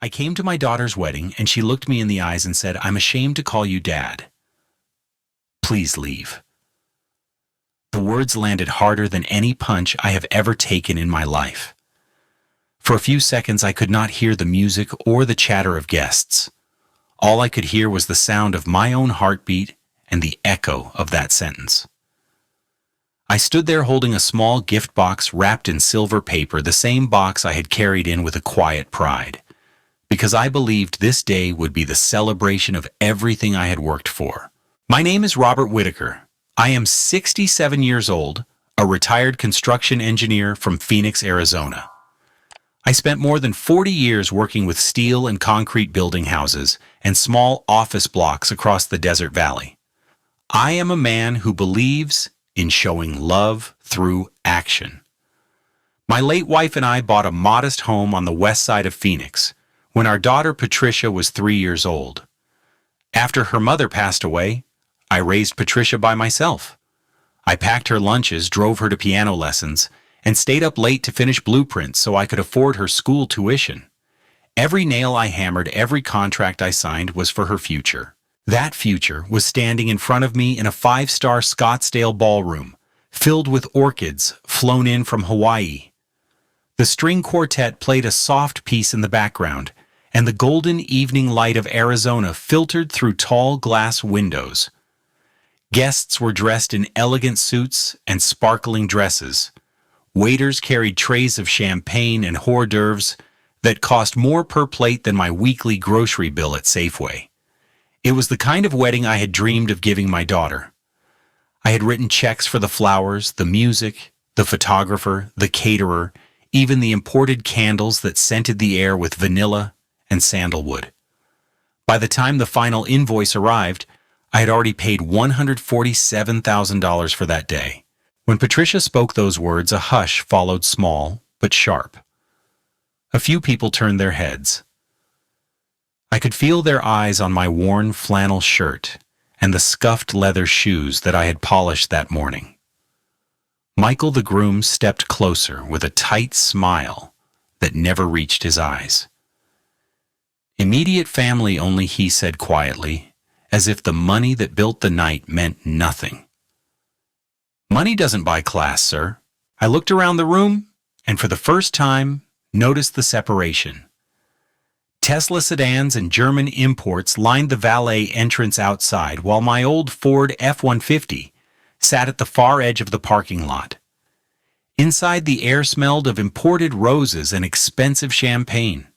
I came to my daughter's wedding, and she looked me in the eyes and said, "I'm ashamed to call you Dad. Please leave." The words landed harder than any punch I have ever taken in my life. For a few seconds, I could not hear the music or the chatter of guests. All I could hear was the sound of my own heartbeat and the echo of that sentence. I stood there holding a small gift box wrapped in silver paper, the same box I had carried in with a quiet pride, because I believed this day would be the celebration of everything I had worked for. My name is Robert Whitaker. I am 67 years old, a retired construction engineer from Phoenix, Arizona. I spent more than 40 years working with steel and concrete building houses and small office blocks across the desert valley. I am a man who believes in showing love through action. My late wife and I bought a modest home on the west side of Phoenix when our daughter Patricia was 3 years old. After her mother passed away, I raised Patricia by myself. I packed her lunches, drove her to piano lessons, and stayed up late to finish blueprints so I could afford her school tuition. Every nail I hammered, every contract I signed was for her future. That future was standing in front of me in a 5-star Scottsdale ballroom, filled with orchids flown in from Hawaii. The string quartet played a soft piece in the background, and the golden evening light of Arizona filtered through tall glass windows. Guests were dressed in elegant suits and sparkling dresses. Waiters carried trays of champagne and hors d'oeuvres that cost more per plate than my weekly grocery bill at Safeway. It was the kind of wedding I had dreamed of giving my daughter. I had written checks for the flowers, the music, the photographer, the caterer, even the imported candles that scented the air with vanilla and sandalwood. By the time the final invoice arrived, I had already paid $147,000 for that day. When Patricia spoke those words, a hush followed, small but sharp. A few people turned their heads. I could feel their eyes on my worn flannel shirt and the scuffed leather shoes that I had polished that morning. Michael, the groom, stepped closer with a tight smile that never reached his eyes. "Immediate family only," he said quietly, as if the money that built the night meant nothing. "Money doesn't buy class, sir." I looked around the room and for the first time noticed the separation. Tesla sedans and German imports lined the valet entrance outside, while my old Ford F-150 sat at the far edge of the parking lot. Inside, the air smelled of imported roses and expensive champagne.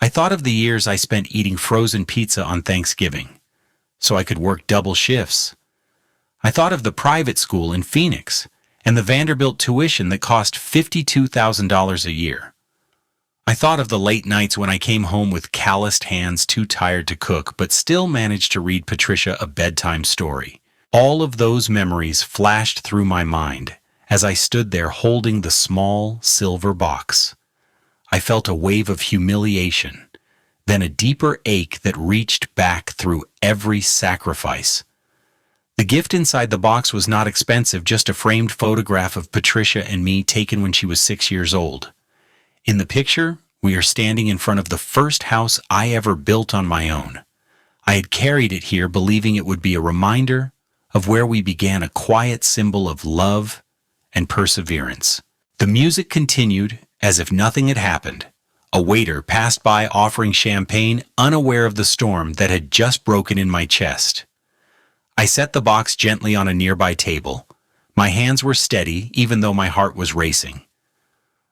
I thought of the years I spent eating frozen pizza on Thanksgiving, so I could work double shifts. I thought of the private school in Phoenix and the Vanderbilt tuition that cost $52,000 a year. I thought of the late nights when I came home with calloused hands, too tired to cook, but still managed to read Patricia a bedtime story. All of those memories flashed through my mind as I stood there holding the small silver box. I felt a wave of humiliation, then a deeper ache that reached back through every sacrifice. The gift inside the box was not expensive, just a framed photograph of Patricia and me taken when she was 6 years old. In the picture, we are standing in front of the first house I ever built on my own. I had carried it here, believing it would be a reminder of where we began, a quiet symbol of love and perseverance. The music continued as if nothing had happened. A waiter passed by offering champagne, unaware of the storm that had just broken in my chest. I set the box gently on a nearby table. My hands were steady, even though my heart was racing.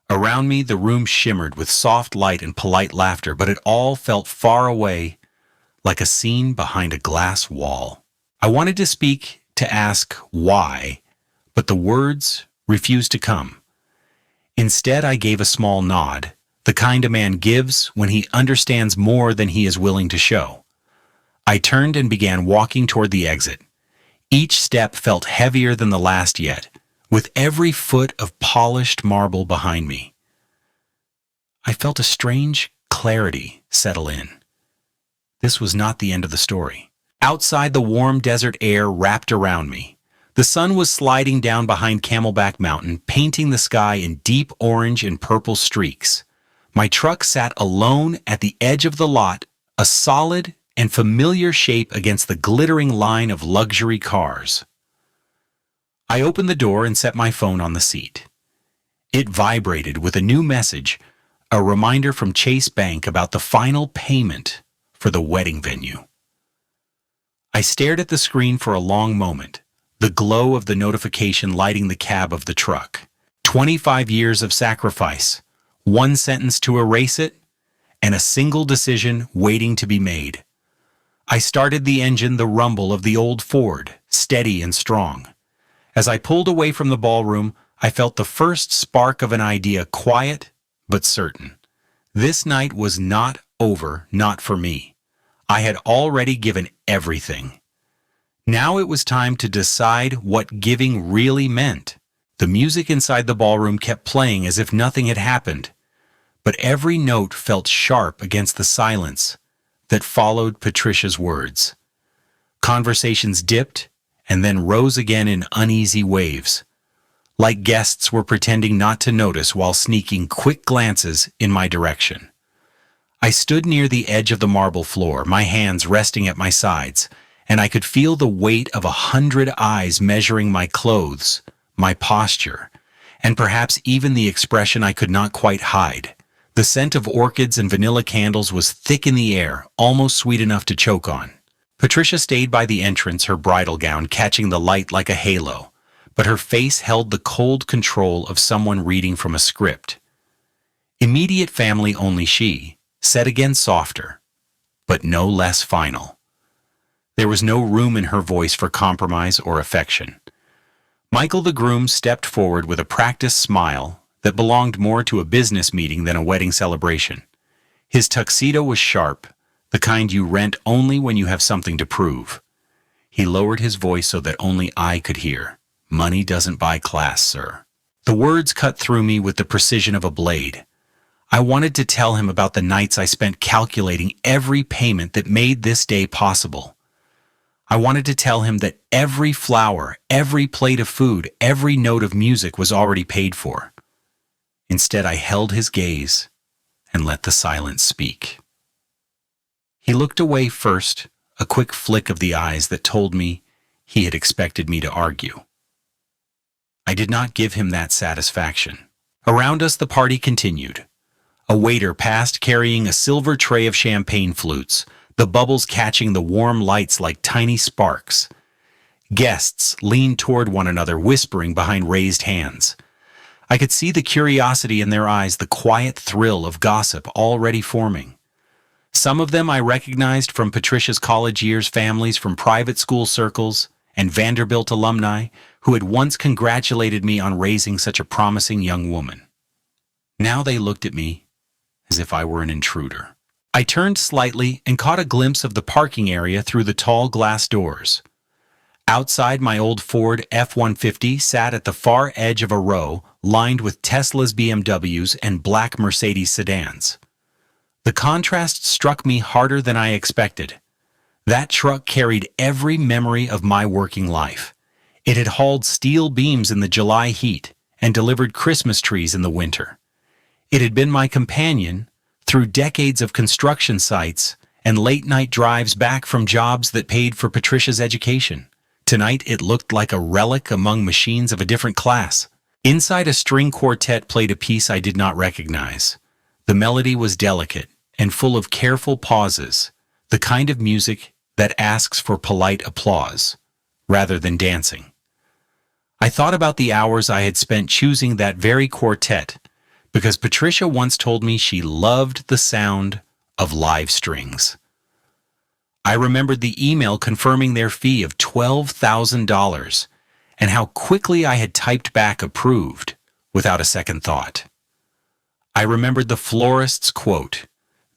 Around me, the room shimmered with soft light and polite laughter, but it all felt far away, like a scene behind a glass wall. I wanted to speak, to ask why, but the words refused to come. Instead, I gave a small nod, the kind a man gives when he understands more than he is willing to show. I turned and began walking toward the exit. Each step felt heavier than the last yet, with every foot of polished marble behind me. I felt a strange clarity settle in. This was not the end of the story. Outside, the warm desert air wrapped around me. The sun was sliding down behind Camelback Mountain, painting the sky in deep orange and purple streaks. My truck sat alone at the edge of the lot, a solid and familiar shape against the glittering line of luxury cars. I opened the door and set my phone on the seat. It vibrated with a new message, a reminder from Chase Bank about the final payment for the wedding venue. I stared at the screen for a long moment, the glow of the notification lighting the cab of the truck. 25 years of sacrifice, one sentence to erase it, and a single decision waiting to be made. I started the engine, the rumble of the old Ford, steady and strong. As I pulled away from the ballroom, I felt the first spark of an idea, quiet but certain. This night was not over, not for me. I had already given everything. Now it was time to decide what giving really meant. The music inside the ballroom kept playing as if nothing had happened, but every note felt sharp against the silence that followed Patricia's words. Conversations dipped and then rose again in uneasy waves, like guests were pretending not to notice while sneaking quick glances in my direction. I stood near the edge of the marble floor, my hands resting at my sides, and I could feel the weight of 100 eyes measuring my clothes, my posture, and perhaps even the expression I could not quite hide. The scent of orchids and vanilla candles was thick in the air, almost sweet enough to choke on. Patricia stayed by the entrance, her bridal gown catching the light like a halo, but her face held the cold control of someone reading from a script. Immediate family only, she said again, softer, but no less final. There was no room in her voice for compromise or affection. Michael the groom stepped forward with a practiced smile that belonged more to a business meeting than a wedding celebration. His tuxedo was sharp, the kind you rent only when you have something to prove. He lowered his voice so that only I could hear. "Money doesn't buy class, sir." The words cut through me with the precision of a blade. I wanted to tell him about the nights I spent calculating every payment that made this day possible. I wanted to tell him that every flower, every plate of food, every note of music was already paid for. Instead, I held his gaze and let the silence speak. He looked away first, a quick flick of the eyes that told me he had expected me to argue. I did not give him that satisfaction. Around us, the party continued. A waiter passed carrying a silver tray of champagne flutes, the bubbles catching the warm lights like tiny sparks. Guests leaned toward one another, whispering behind raised hands. I could see the curiosity in their eyes, the quiet thrill of gossip already forming. Some of them I recognized from Patricia's college years, families from private school circles, and Vanderbilt alumni who had once congratulated me on raising such a promising young woman. Now they looked at me as if I were an intruder. I turned slightly and caught a glimpse of the parking area through the tall glass doors. Outside, my old Ford F-150 sat at the far edge of a row lined with Teslas, BMWs, and black Mercedes sedans. The contrast struck me harder than I expected. That truck carried every memory of my working life. It had hauled steel beams in the July heat and delivered Christmas trees in the winter. It had been my companion through decades of construction sites and late-night drives back from jobs that paid for Patricia's education. Tonight, it looked like a relic among machines of a different class. Inside, a string quartet played a piece I did not recognize. The melody was delicate and full of careful pauses, the kind of music that asks for polite applause rather than dancing. I thought about the hours I had spent choosing that very quartet, because Patricia once told me she loved the sound of live strings. I remembered the email confirming their fee of $12,000 and how quickly I had typed back approved without a second thought. I remembered the florist's quote,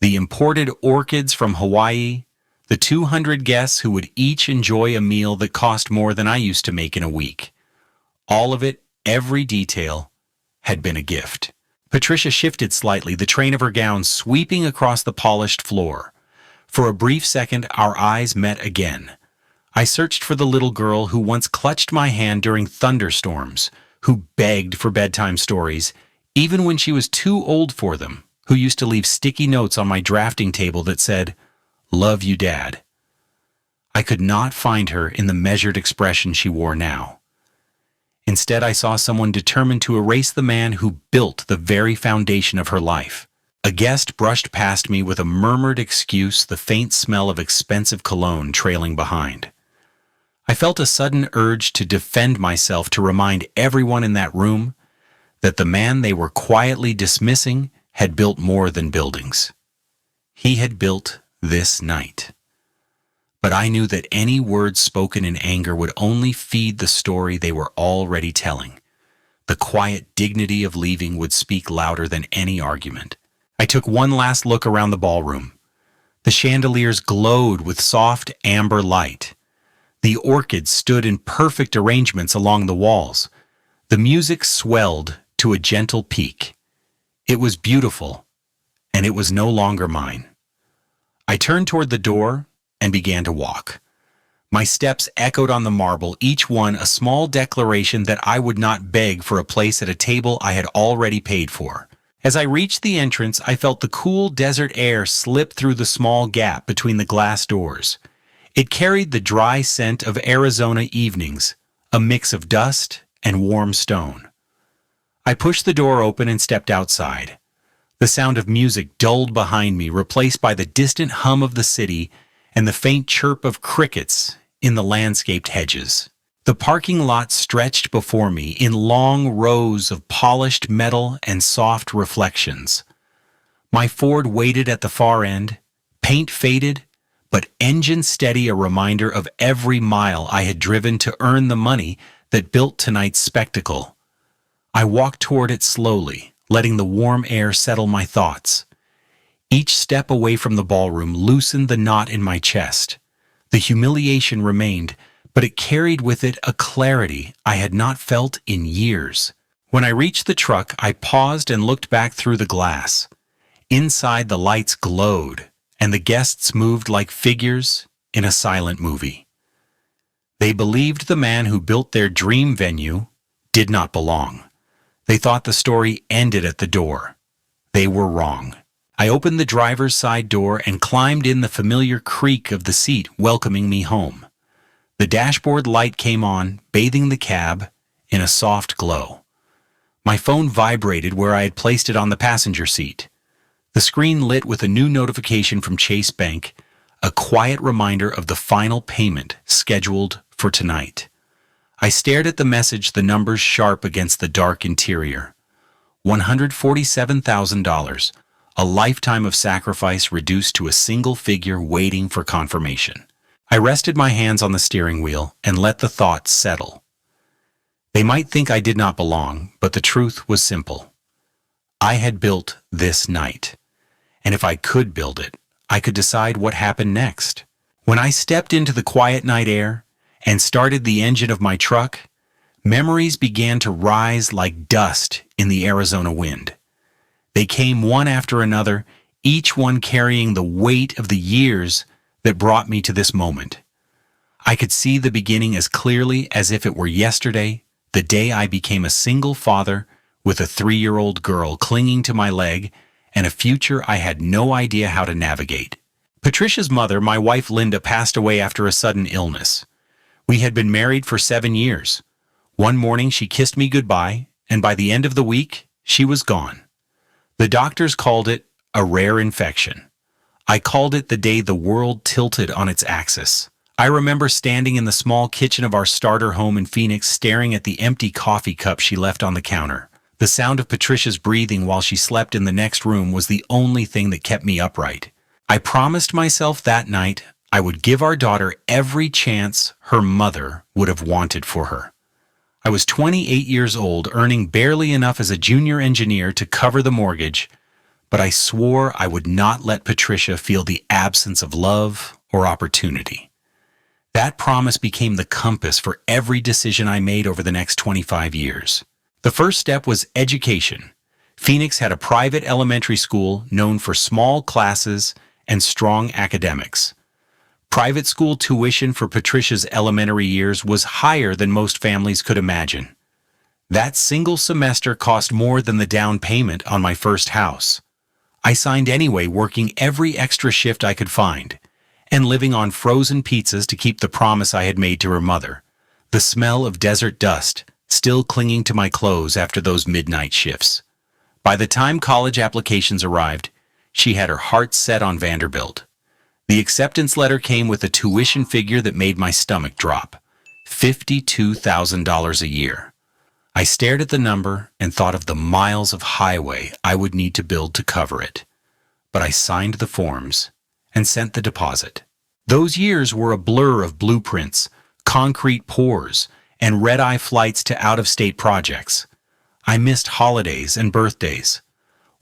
the imported orchids from Hawaii, the 200 guests who would each enjoy a meal that cost more than I used to make in a week. All of it, every detail, had been a gift. Patricia shifted slightly, the train of her gown sweeping across the polished floor. For a brief second, our eyes met again. I searched for the little girl who once clutched my hand during thunderstorms, who begged for bedtime stories, even when she was too old for them, who used to leave sticky notes on my drafting table that said, "Love you, Dad." I could not find her in the measured expression she wore now. Instead, I saw someone determined to erase the man who built the very foundation of her life. A guest brushed past me with a murmured excuse, the faint smell of expensive cologne trailing behind. I felt a sudden urge to defend myself, to remind everyone in that room that the man they were quietly dismissing had built more than buildings. He had built this night. But I knew that any words spoken in anger would only feed the story they were already telling. The quiet dignity of leaving would speak louder than any argument. I took one last look around the ballroom. The chandeliers glowed with soft amber light. The orchids stood in perfect arrangements along the walls. The music swelled to a gentle peak. It was beautiful, and it was no longer mine. I turned toward the door and began to walk. My steps echoed on the marble, each one a small declaration that I would not beg for a place at a table I had already paid for. As I reached the entrance, I felt the cool desert air slip through the small gap between the glass doors. It carried the dry scent of Arizona evenings, a mix of dust and warm stone. I pushed the door open and stepped outside. The sound of music dulled behind me, replaced by the distant hum of the city and the faint chirp of crickets in the landscaped hedges. The parking lot stretched before me in long rows of polished metal and soft reflections. My Ford waited at the far end, paint faded, but engine steady, a reminder of every mile I had driven to earn the money that built tonight's spectacle. I walked toward it slowly, letting the warm air settle my thoughts. Each step away from the ballroom loosened the knot in my chest. The humiliation remained, but it carried with it a clarity I had not felt in years. When I reached the truck, I paused and looked back through the glass. Inside, the lights glowed, and the guests moved like figures in a silent movie. They believed the man who built their dream venue did not belong. They thought the story ended at the door. They were wrong. I opened the driver's side door and climbed in, the familiar creak of the seat welcoming me home. The dashboard light came on, bathing the cab in a soft glow. My phone vibrated where I had placed it on the passenger seat. The screen lit with a new notification from Chase Bank, a quiet reminder of the final payment scheduled for tonight. I stared at the message, the numbers sharp against the dark interior. $147,000, a lifetime of sacrifice reduced to a single figure waiting for confirmation. I rested my hands on the steering wheel and let the thoughts settle. They might think I did not belong, but the truth was simple. I had built this night, and if I could build it, I could decide what happened next. When I stepped into the quiet night air and started the engine of my truck, memories began to rise like dust in the Arizona wind. They came one after another, each one carrying the weight of the years that brought me to this moment. I could see the beginning as clearly as if it were yesterday, the day I became a single father with a 3-year-old girl clinging to my leg and a future I had no idea how to navigate. Patricia's mother, my wife Linda, passed away after a sudden illness. We had been married for 7 years. One morning she kissed me goodbye, and by the end of the week, she was gone. The doctors called it a rare infection. I called it the day the world tilted on its axis. I remember standing in the small kitchen of our starter home in Phoenix, staring at the empty coffee cup she left on the counter. The sound of Patricia's breathing while she slept in the next room was the only thing that kept me upright. I promised myself that night I would give our daughter every chance her mother would have wanted for her. I was 28 years old, earning barely enough as a junior engineer to cover the mortgage, but I swore I would not let Patricia feel the absence of love or opportunity. That promise became the compass for every decision I made over the next 25 years. The first step was education. Phoenix had a private elementary school known for small classes and strong academics. Private school tuition for Patricia's elementary years was higher than most families could imagine. That single semester cost more than the down payment on my first house. I signed anyway, working every extra shift I could find, and living on frozen pizzas to keep the promise I had made to her mother. The smell of desert dust still clinging to my clothes after those midnight shifts. By the time college applications arrived, she had her heart set on Vanderbilt. The acceptance letter came with a tuition figure that made my stomach drop: $52,000 a year. I stared at the number and thought of the miles of highway I would need to build to cover it. But I signed the forms and sent the deposit. Those years were a blur of blueprints, concrete pours, and red-eye flights to out-of-state projects. I missed holidays and birthdays.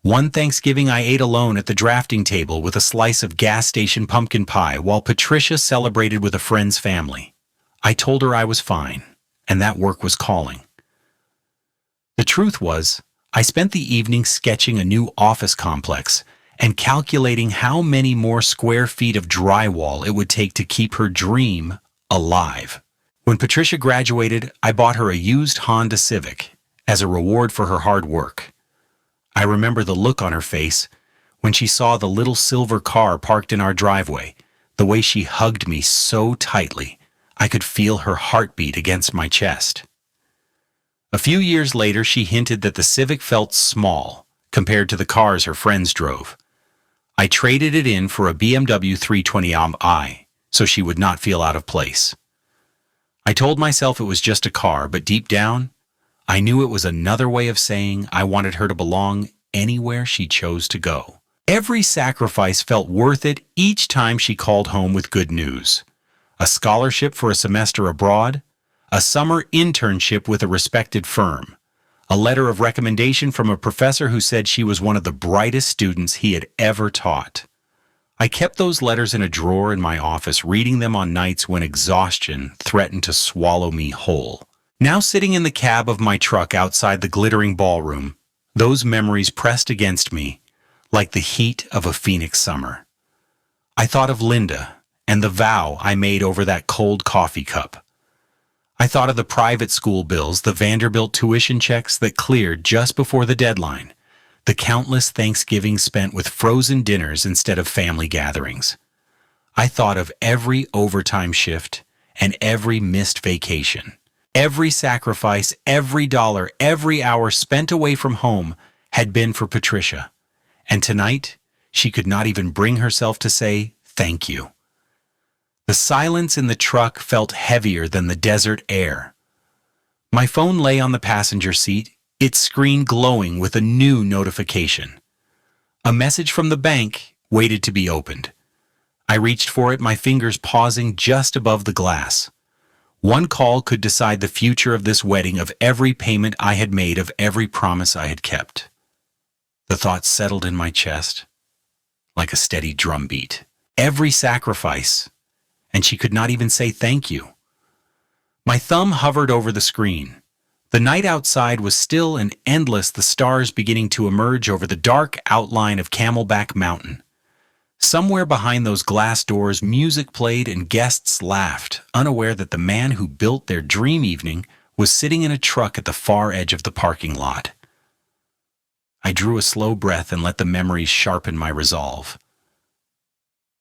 One Thanksgiving I ate alone at the drafting table with a slice of gas station pumpkin pie while Patricia celebrated with a friend's family. I told her I was fine, and that work was calling. The truth was, I spent the evening sketching a new office complex and calculating how many more square feet of drywall it would take to keep her dream alive. When Patricia graduated, I bought her a used Honda Civic as a reward for her hard work. I remember the look on her face when she saw the little silver car parked in our driveway, the way she hugged me so tightly I could feel her heartbeat against my chest. A few years later, she hinted that the Civic felt small compared to the cars her friends drove. I traded it in for a BMW 320i so she would not feel out of place. I told myself it was just a car, but deep down, I knew it was another way of saying I wanted her to belong anywhere she chose to go. Every sacrifice felt worth it each time she called home with good news: a scholarship for a semester abroad, a summer internship with a respected firm, a letter of recommendation from a professor who said she was one of the brightest students he had ever taught. I kept those letters in a drawer in my office, reading them on nights when exhaustion threatened to swallow me whole. Now sitting in the cab of my truck outside the glittering ballroom, those memories pressed against me like the heat of a Phoenix summer. I thought of Linda and the vow I made over that cold coffee cup. I thought of the private school bills, the Vanderbilt tuition checks that cleared just before the deadline, the countless Thanksgivings spent with frozen dinners instead of family gatherings. I thought of every overtime shift and every missed vacation. Every sacrifice, every dollar, every hour spent away from home had been for Patricia. And tonight, she could not even bring herself to say thank you. The silence in the truck felt heavier than the desert air. My phone lay on the passenger seat, its screen glowing with a new notification. A message from the bank waited to be opened. I reached for it, my fingers pausing just above the glass. One call could decide the future of this wedding, of every payment I had made, of every promise I had kept. The thought settled in my chest like a steady drumbeat. Every sacrifice, and she could not even say thank you. My thumb hovered over the screen. The night outside was still and endless, the stars beginning to emerge over the dark outline of Camelback Mountain. Somewhere behind those glass doors, music played and guests laughed, unaware that the man who built their dream evening was sitting in a truck at the far edge of the parking lot. I drew a slow breath and let the memories sharpen my resolve.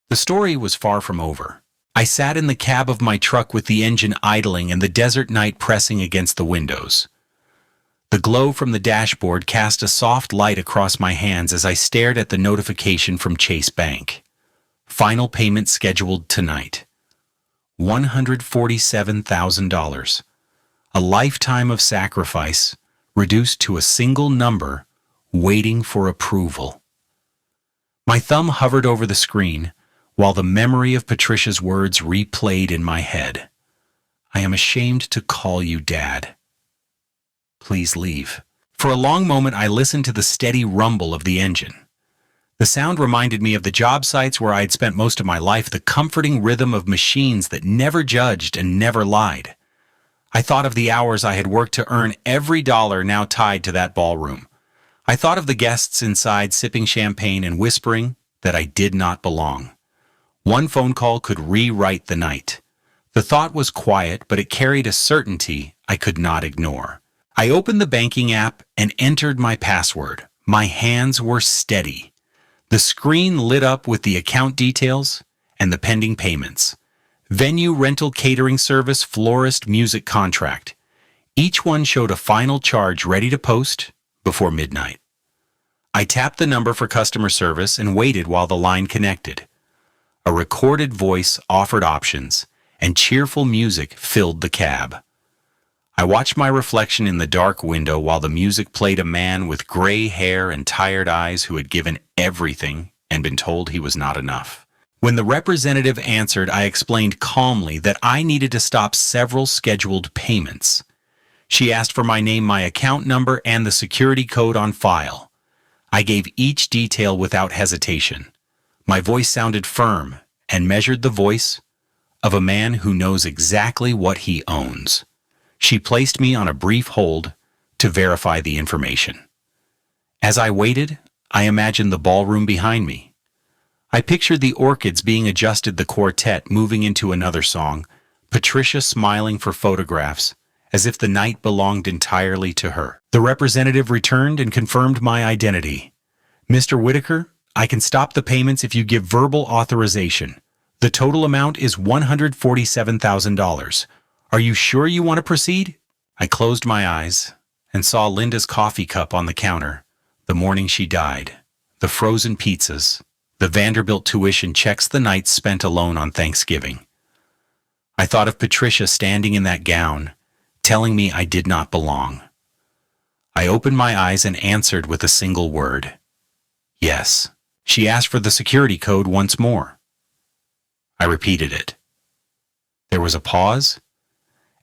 The story was far from over. I sat in the cab of my truck with the engine idling and the desert night pressing against the windows. The glow from the dashboard cast a soft light across my hands as I stared at the notification from Chase Bank. Final payment scheduled tonight. $147,000. A lifetime of sacrifice reduced to a single number waiting for approval. My thumb hovered over the screen, while the memory of Patricia's words replayed in my head. I am ashamed to call you Dad. Please leave. For a long moment, I listened to the steady rumble of the engine. The sound reminded me of the job sites where I had spent most of my life, the comforting rhythm of machines that never judged and never lied. I thought of the hours I had worked to earn every dollar now tied to that ballroom. I thought of the guests inside sipping champagne and whispering that I did not belong. One phone call could rewrite the night. The thought was quiet, but it carried a certainty I could not ignore. I opened the banking app and entered my password. My hands were steady. The screen lit up with the account details and the pending payments. Venue rental catering service, florist music contract. Each one showed a final charge ready to post before midnight. I tapped the number for customer service and waited while the line connected. A recorded voice offered options, and cheerful music filled the cab. I watched my reflection in the dark window while the music played a man with gray hair and tired eyes who had given everything and been told he was not enough. When the representative answered, I explained calmly that I needed to stop several scheduled payments. She asked for my name, my account number, and the security code on file. I gave each detail without hesitation. My voice sounded firm and measured the voice of a man who knows exactly what he owns. She placed me on a brief hold to verify the information. As I waited, I imagined the ballroom behind me. I pictured the orchids being adjusted, the quartet moving into another song, Patricia smiling for photographs, as if the night belonged entirely to her. The representative returned and confirmed my identity. "Mr. Whitaker, I can stop the payments if you give verbal authorization. The total amount is $147,000. Are you sure you want to proceed?" I closed my eyes and saw Linda's coffee cup on the counter, the morning she died, the frozen pizzas, the Vanderbilt tuition checks, the nights spent alone on Thanksgiving. I thought of Patricia standing in that gown, telling me I did not belong. I opened my eyes and answered with a single word. Yes. She asked for the security code once more. I repeated it. There was a pause,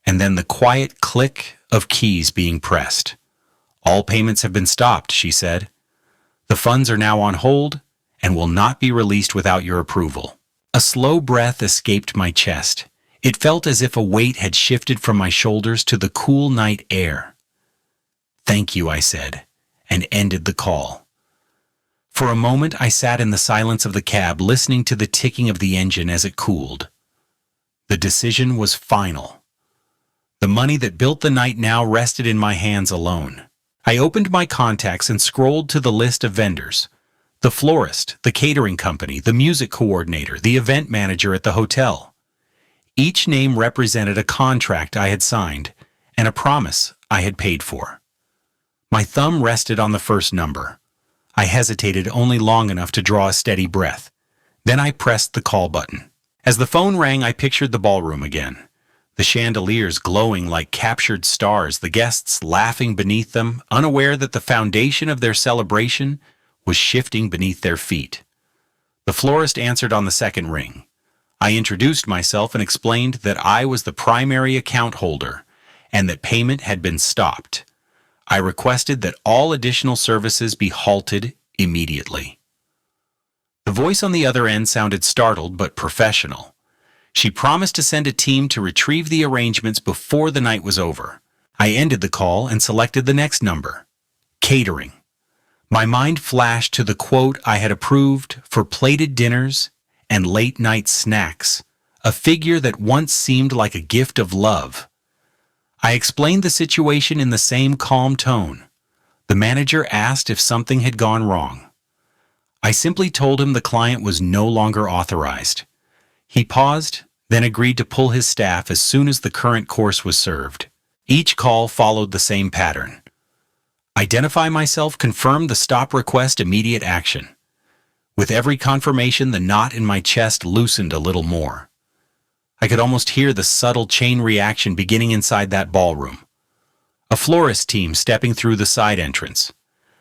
and then the quiet click of keys being pressed. "All payments have been stopped," she said. "The funds are now on hold and will not be released without your approval." A slow breath escaped my chest. It felt as if a weight had shifted from my shoulders to the cool night air. "Thank you," I said, and ended the call. For a moment, I sat in the silence of the cab, listening to the ticking of the engine as it cooled. The decision was final. The money that built the night now rested in my hands alone. I opened my contacts and scrolled to the list of vendors. The florist, the catering company, the music coordinator, the event manager at the hotel. Each name represented a contract I had signed and a promise I had paid for. My thumb rested on the first number. I hesitated only long enough to draw a steady breath. Then I pressed the call button. As the phone rang, I pictured the ballroom again. The chandeliers glowing like captured stars, the guests laughing beneath them, unaware that the foundation of their celebration was shifting beneath their feet. The florist answered on the second ring. I introduced myself and explained that I was the primary account holder and that payment had been stopped. I requested that all additional services be halted immediately. The voice on the other end sounded startled but professional. She promised to send a team to retrieve the arrangements before the night was over. I ended the call and selected the next number, catering. My mind flashed to the quote I had approved for plated dinners and late-night snacks, a figure that once seemed like a gift of love. I explained the situation in the same calm tone. The manager asked if something had gone wrong. I simply told him the client was no longer authorized. He paused, then agreed to pull his staff as soon as the current course was served. Each call followed the same pattern. Identify myself, confirm the stop request, immediate action. With every confirmation, the knot in my chest loosened a little more. I could almost hear the subtle chain reaction beginning inside that ballroom. A florist team stepping through the side entrance.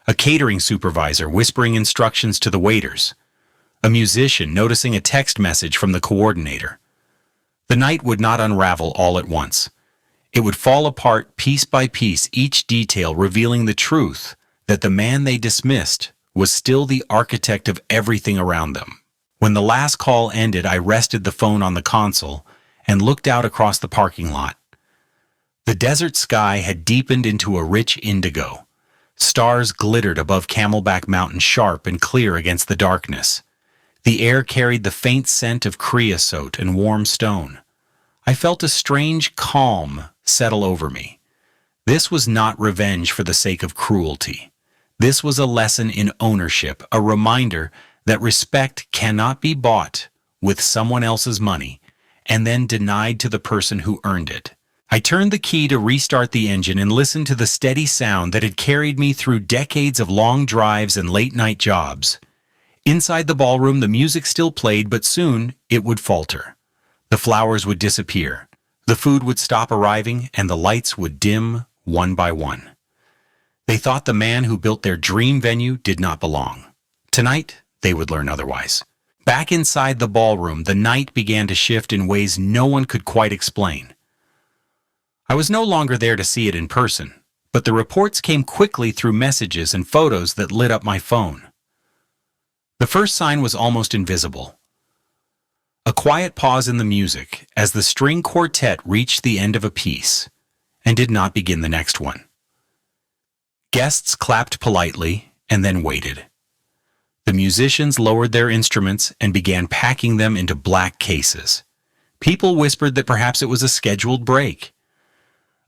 A catering supervisor whispering instructions to the waiters. A musician noticing a text message from the coordinator. The night would not unravel all at once. It would fall apart piece by piece, each detail revealing the truth that the man they dismissed was still the architect of everything around them. When the last call ended, I rested the phone on the console and looked out across the parking lot. The desert sky had deepened into a rich indigo. Stars glittered above Camelback Mountain, sharp and clear against the darkness. The air carried the faint scent of creosote and warm stone. I felt a strange calm settle over me. This was not revenge for the sake of cruelty. This was a lesson in ownership, a reminder that respect cannot be bought with someone else's money and then denied to the person who earned it. I turned the key to restart the engine and listened to the steady sound that had carried me through decades of long drives and late-night jobs. Inside the ballroom, the music still played, but soon it would falter. The flowers would disappear, the food would stop arriving, and the lights would dim one by one. They thought the man who built their dream venue did not belong. Tonight, they would learn otherwise. Back inside the ballroom, the night began to shift in ways no one could quite explain. I was no longer there to see it in person, but the reports came quickly through messages and photos that lit up my phone. The first sign was almost invisible. A quiet pause in the music as the string quartet reached the end of a piece and did not begin the next one. Guests clapped politely and then waited. The musicians lowered their instruments and began packing them into black cases. People whispered that perhaps it was a scheduled break.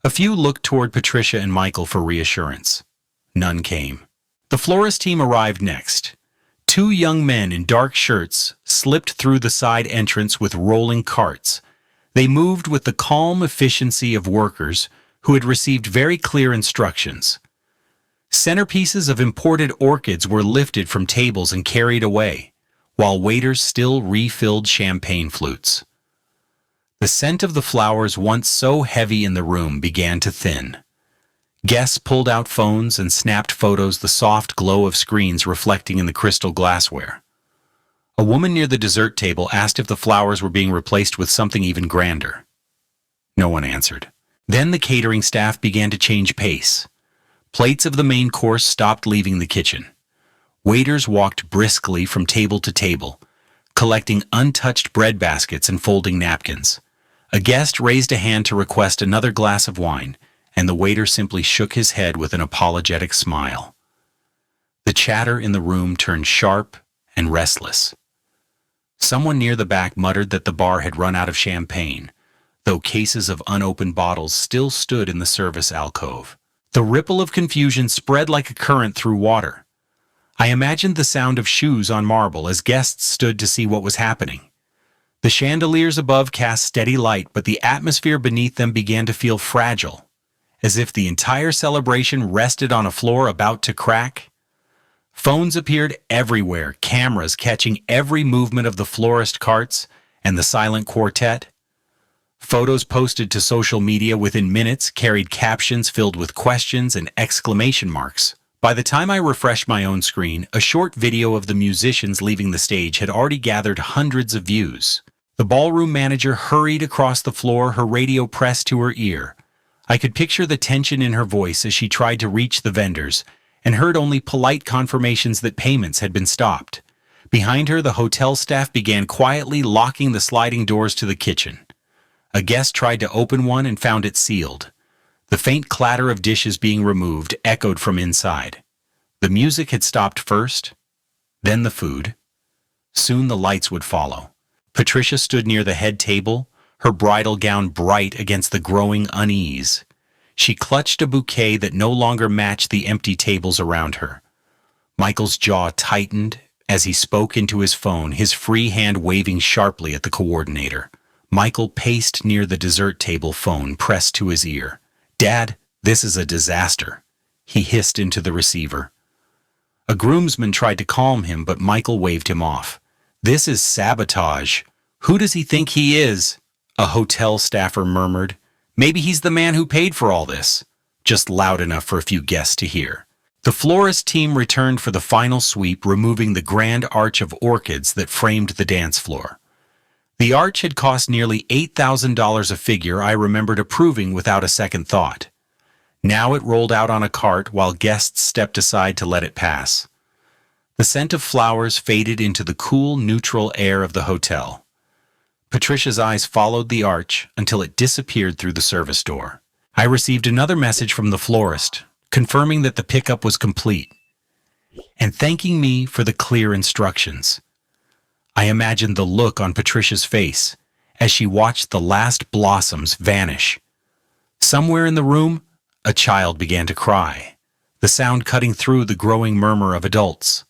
A few looked toward Patricia and Michael for reassurance. None came. The florist team arrived next. Two young men in dark shirts slipped through the side entrance with rolling carts. They moved with the calm efficiency of workers who had received very clear instructions. Centerpieces of imported orchids were lifted from tables and carried away, while waiters still refilled champagne flutes. The scent of the flowers once so heavy in the room began to thin. Guests pulled out phones and snapped photos, the soft glow of screens reflecting in the crystal glassware. A woman near the dessert table asked if the flowers were being replaced with something even grander. No one answered. Then the catering staff began to change pace. Plates of the main course stopped leaving the kitchen. Waiters walked briskly from table to table, collecting untouched bread baskets and folding napkins. A guest raised a hand to request another glass of wine, and the waiter simply shook his head with an apologetic smile. The chatter in the room turned sharp and restless. Someone near the back muttered that the bar had run out of champagne, though cases of unopened bottles still stood in the service alcove. The ripple of confusion spread like a current through water. I imagined the sound of shoes on marble as guests stood to see what was happening. The chandeliers above cast steady light, but the atmosphere beneath them began to feel fragile, as if the entire celebration rested on a floor about to crack. Phones appeared everywhere, cameras catching every movement of the florist carts and the silent quartet. Photos posted to social media within minutes carried captions filled with questions and exclamation marks. By the time I refreshed my own screen, a short video of the musicians leaving the stage had already gathered hundreds of views. The ballroom manager hurried across the floor, her radio pressed to her ear. I could picture the tension in her voice as she tried to reach the vendors, and heard only polite confirmations that payments had been stopped. Behind her, the hotel staff began quietly locking the sliding doors to the kitchen. A guest tried to open one and found it sealed. The faint clatter of dishes being removed echoed from inside. The music had stopped first, then the food. Soon the lights would follow. Patricia stood near the head table, her bridal gown bright against the growing unease. She clutched a bouquet that no longer matched the empty tables around her. Michael's jaw tightened as he spoke into his phone, his free hand waving sharply at the coordinator. Michael paced near the dessert table, phone pressed to his ear. "Dad, this is a disaster," he hissed into the receiver. A groomsman tried to calm him, but Michael waved him off. "This is sabotage. Who does he think he is?" a hotel staffer murmured. "Maybe he's the man who paid for all this." Just loud enough for a few guests to hear. The florist team returned for the final sweep, removing the grand arch of orchids that framed the dance floor. The arch had cost nearly $8,000, a figure I remembered approving without a second thought. Now it rolled out on a cart while guests stepped aside to let it pass. The scent of flowers faded into the cool, neutral air of the hotel. Patricia's eyes followed the arch until it disappeared through the service door. I received another message from the florist, confirming that the pickup was complete, and thanking me for the clear instructions. I imagined the look on Patricia's face as she watched the last blossoms vanish. Somewhere in the room, a child began to cry, the sound cutting through the growing murmur of adults.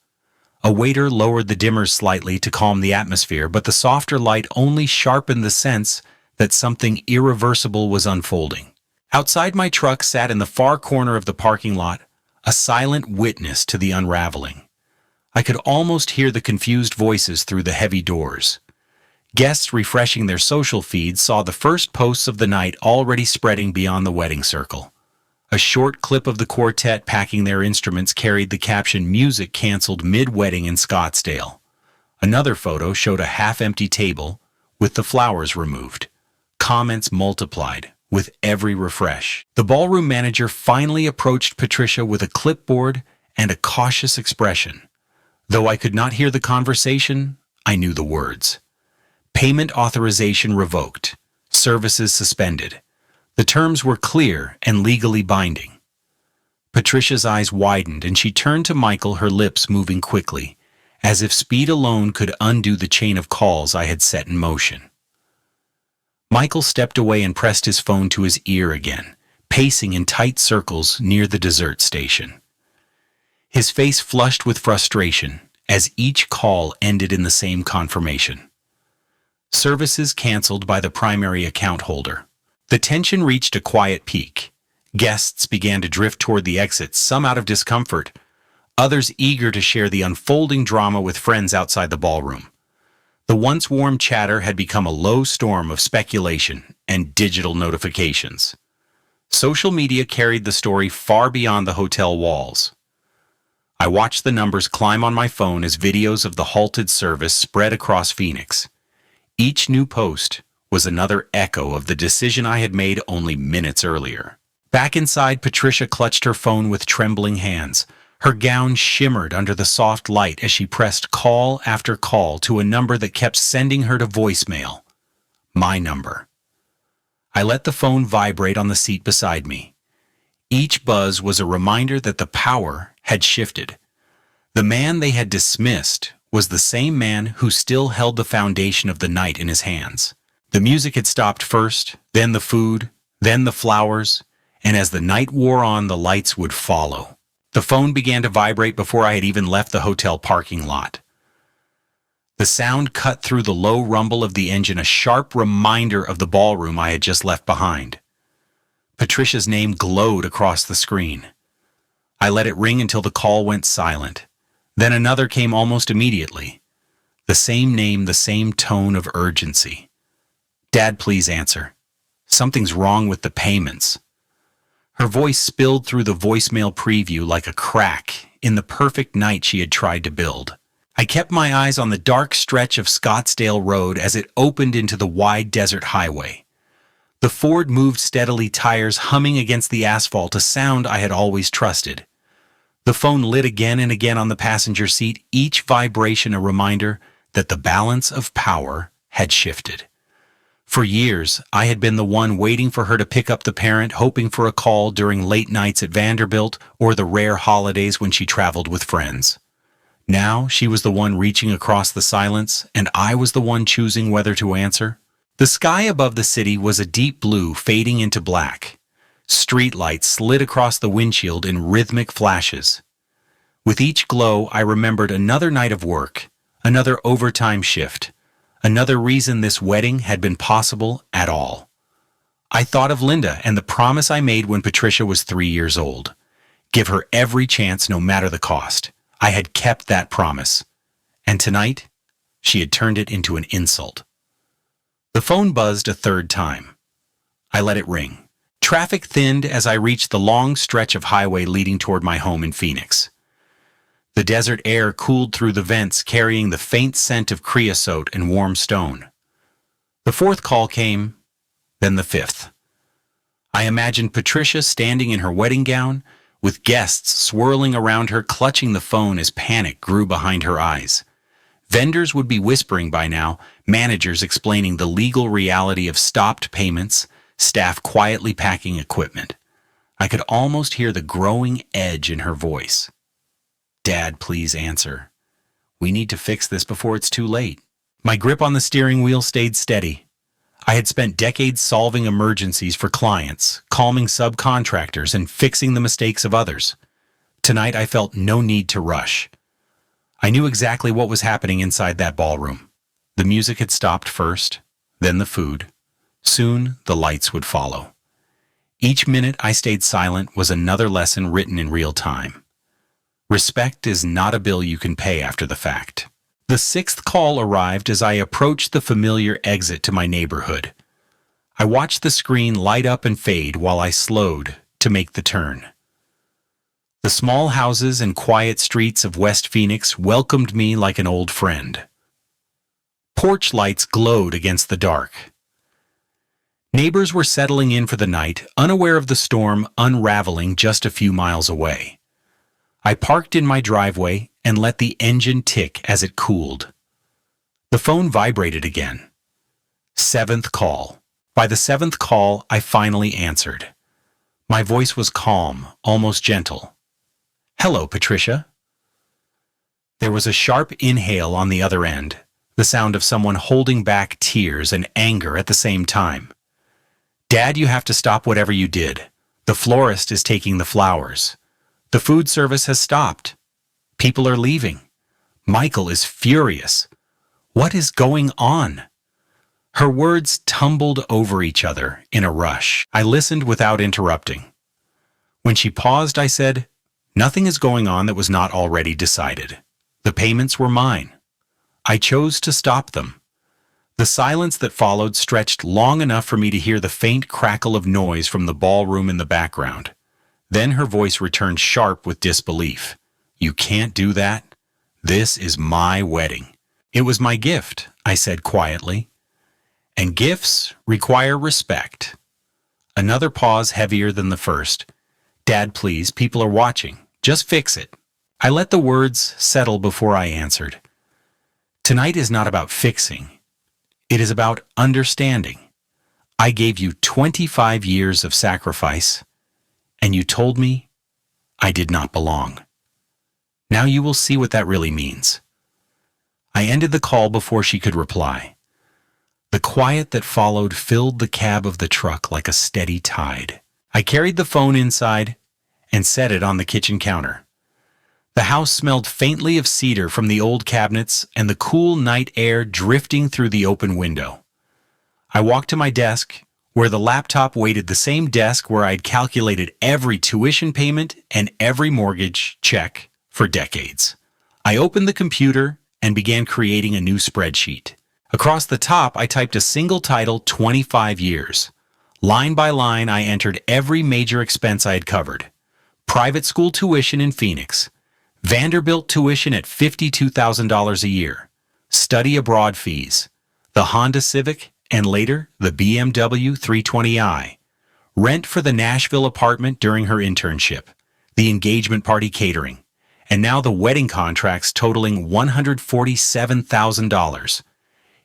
A waiter lowered the dimmers slightly to calm the atmosphere, but the softer light only sharpened the sense that something irreversible was unfolding. Outside my truck sat in the far corner of the parking lot, a silent witness to the unraveling. I could almost hear the confused voices through the heavy doors. Guests refreshing their social feeds saw the first posts of the night already spreading beyond the wedding circle. A short clip of the quartet packing their instruments carried the caption "Music canceled mid-wedding in Scottsdale." Another photo showed a half-empty table with the flowers removed. Comments multiplied with every refresh. The ballroom manager finally approached Patricia with a clipboard and a cautious expression. Though I could not hear the conversation, I knew the words. Payment authorization revoked. Services suspended. The terms were clear and legally binding. Patricia's eyes widened and she turned to Michael, her lips moving quickly, as if speed alone could undo the chain of calls I had set in motion. Michael stepped away and pressed his phone to his ear again, pacing in tight circles near the dessert station. His face flushed with frustration as each call ended in the same confirmation. Services canceled by the primary account holder. The tension reached a quiet peak. Guests began to drift toward the exits, some out of discomfort, others eager to share the unfolding drama with friends outside the ballroom. The once warm chatter had become a low storm of speculation and digital notifications. Social media carried the story far beyond the hotel walls. I watched the numbers climb on my phone as videos of the halted service spread across Phoenix. Each new post was another echo of the decision I had made only minutes earlier. Back inside, Patricia clutched her phone with trembling hands. Her gown shimmered under the soft light as she pressed call after call to a number that kept sending her to voicemail. My number. I let the phone vibrate on the seat beside me. Each buzz was a reminder that the power had shifted. The man they had dismissed was the same man who still held the foundation of the night in his hands. The music had stopped first, then the food, then the flowers, and as the night wore on, the lights would follow. The phone began to vibrate before I had even left the hotel parking lot. The sound cut through the low rumble of the engine, a sharp reminder of the ballroom I had just left behind. Patricia's name glowed across the screen. I let it ring until the call went silent. Then another came almost immediately. The same name, the same tone of urgency. Dad, please answer. Something's wrong with the payments. Her voice spilled through the voicemail preview like a crack in the perfect night she had tried to build. I kept my eyes on the dark stretch of Scottsdale Road as it opened into the wide desert highway. The Ford moved steadily, tires humming against the asphalt, a sound I had always trusted. The phone lit again and again on the passenger seat, each vibration a reminder that the balance of power had shifted. For years, I had been the one waiting for her to pick up the parent, hoping for a call during late nights at Vanderbilt or the rare holidays when she traveled with friends. Now, she was the one reaching across the silence, and I was the one choosing whether to answer. The sky above the city was a deep blue fading into black. Streetlights slid across the windshield in rhythmic flashes. With each glow, I remembered another night of work, another overtime shift, another reason this wedding had been possible at all. I thought of Linda and the promise I made when Patricia was 3 years old. Give her every chance, no matter the cost. I had kept that promise. And tonight, she had turned it into an insult. The phone buzzed a third time. I let it ring. Traffic thinned as I reached the long stretch of highway leading toward my home in Phoenix. The desert air cooled through the vents, carrying the faint scent of creosote and warm stone. The fourth call came, then the fifth. I imagined Patricia standing in her wedding gown, with guests swirling around her, clutching the phone as panic grew behind her eyes. Vendors would be whispering by now, managers explaining the legal reality of stopped payments, staff quietly packing equipment. I could almost hear the growing edge in her voice. Dad, please answer. We need to fix this before it's too late. My grip on the steering wheel stayed steady. I had spent decades solving emergencies for clients, calming subcontractors, and fixing the mistakes of others. Tonight I felt no need to rush. I knew exactly what was happening inside that ballroom. The music had stopped first, then the food. Soon, the lights would follow. Each minute I stayed silent was another lesson written in real time. Respect is not a bill you can pay after the fact. The sixth call arrived as I approached the familiar exit to my neighborhood. I watched the screen light up and fade while I slowed to make the turn. The small houses and quiet streets of West Phoenix welcomed me like an old friend. Porch lights glowed against the dark. Neighbors were settling in for the night, unaware of the storm unraveling just a few miles away. I parked in my driveway and let the engine tick as it cooled. The phone vibrated again. Seventh call. By the seventh call, I finally answered. My voice was calm, almost gentle. "Hello, Patricia." There was a sharp inhale on the other end, the sound of someone holding back tears and anger at the same time. "Dad, you have to stop whatever you did. The florist is taking the flowers. The food service has stopped. People are leaving. Michael is furious. What is going on?" Her words tumbled over each other in a rush. I listened without interrupting. When she paused, I said, "Nothing is going on that was not already decided. The payments were mine. I chose to stop them." The silence that followed stretched long enough for me to hear the faint crackle of noise from the ballroom in the background. Then her voice returned sharp with disbelief. "You can't do that. This is my wedding." "It was my gift," I said quietly. "And gifts require respect." Another pause heavier than the first. "Dad, please, people are watching. Just fix it." I let the words settle before I answered. "Tonight is not about fixing. It is about understanding. I gave you 25 years of sacrifice, and you told me I did not belong. Now you will see what that really means." I ended the call before she could reply. The quiet that followed filled the cab of the truck like a steady tide. I carried the phone inside and set it on the kitchen counter. The house smelled faintly of cedar from the old cabinets and the cool night air drifting through the open window. I walked to my desk, where the laptop waited, the same desk where I'd calculated every tuition payment and every mortgage check for decades. I opened the computer and began creating a new spreadsheet. Across the top, I typed a single title, 25 years. Line by line, I entered every major expense I had covered. Private school tuition in Phoenix. Vanderbilt tuition at $52,000 a year. Study abroad fees. The Honda Civic, and later the BMW 320i. Rent for the Nashville apartment during her internship. The engagement party catering. And now the wedding contracts totaling $147,000.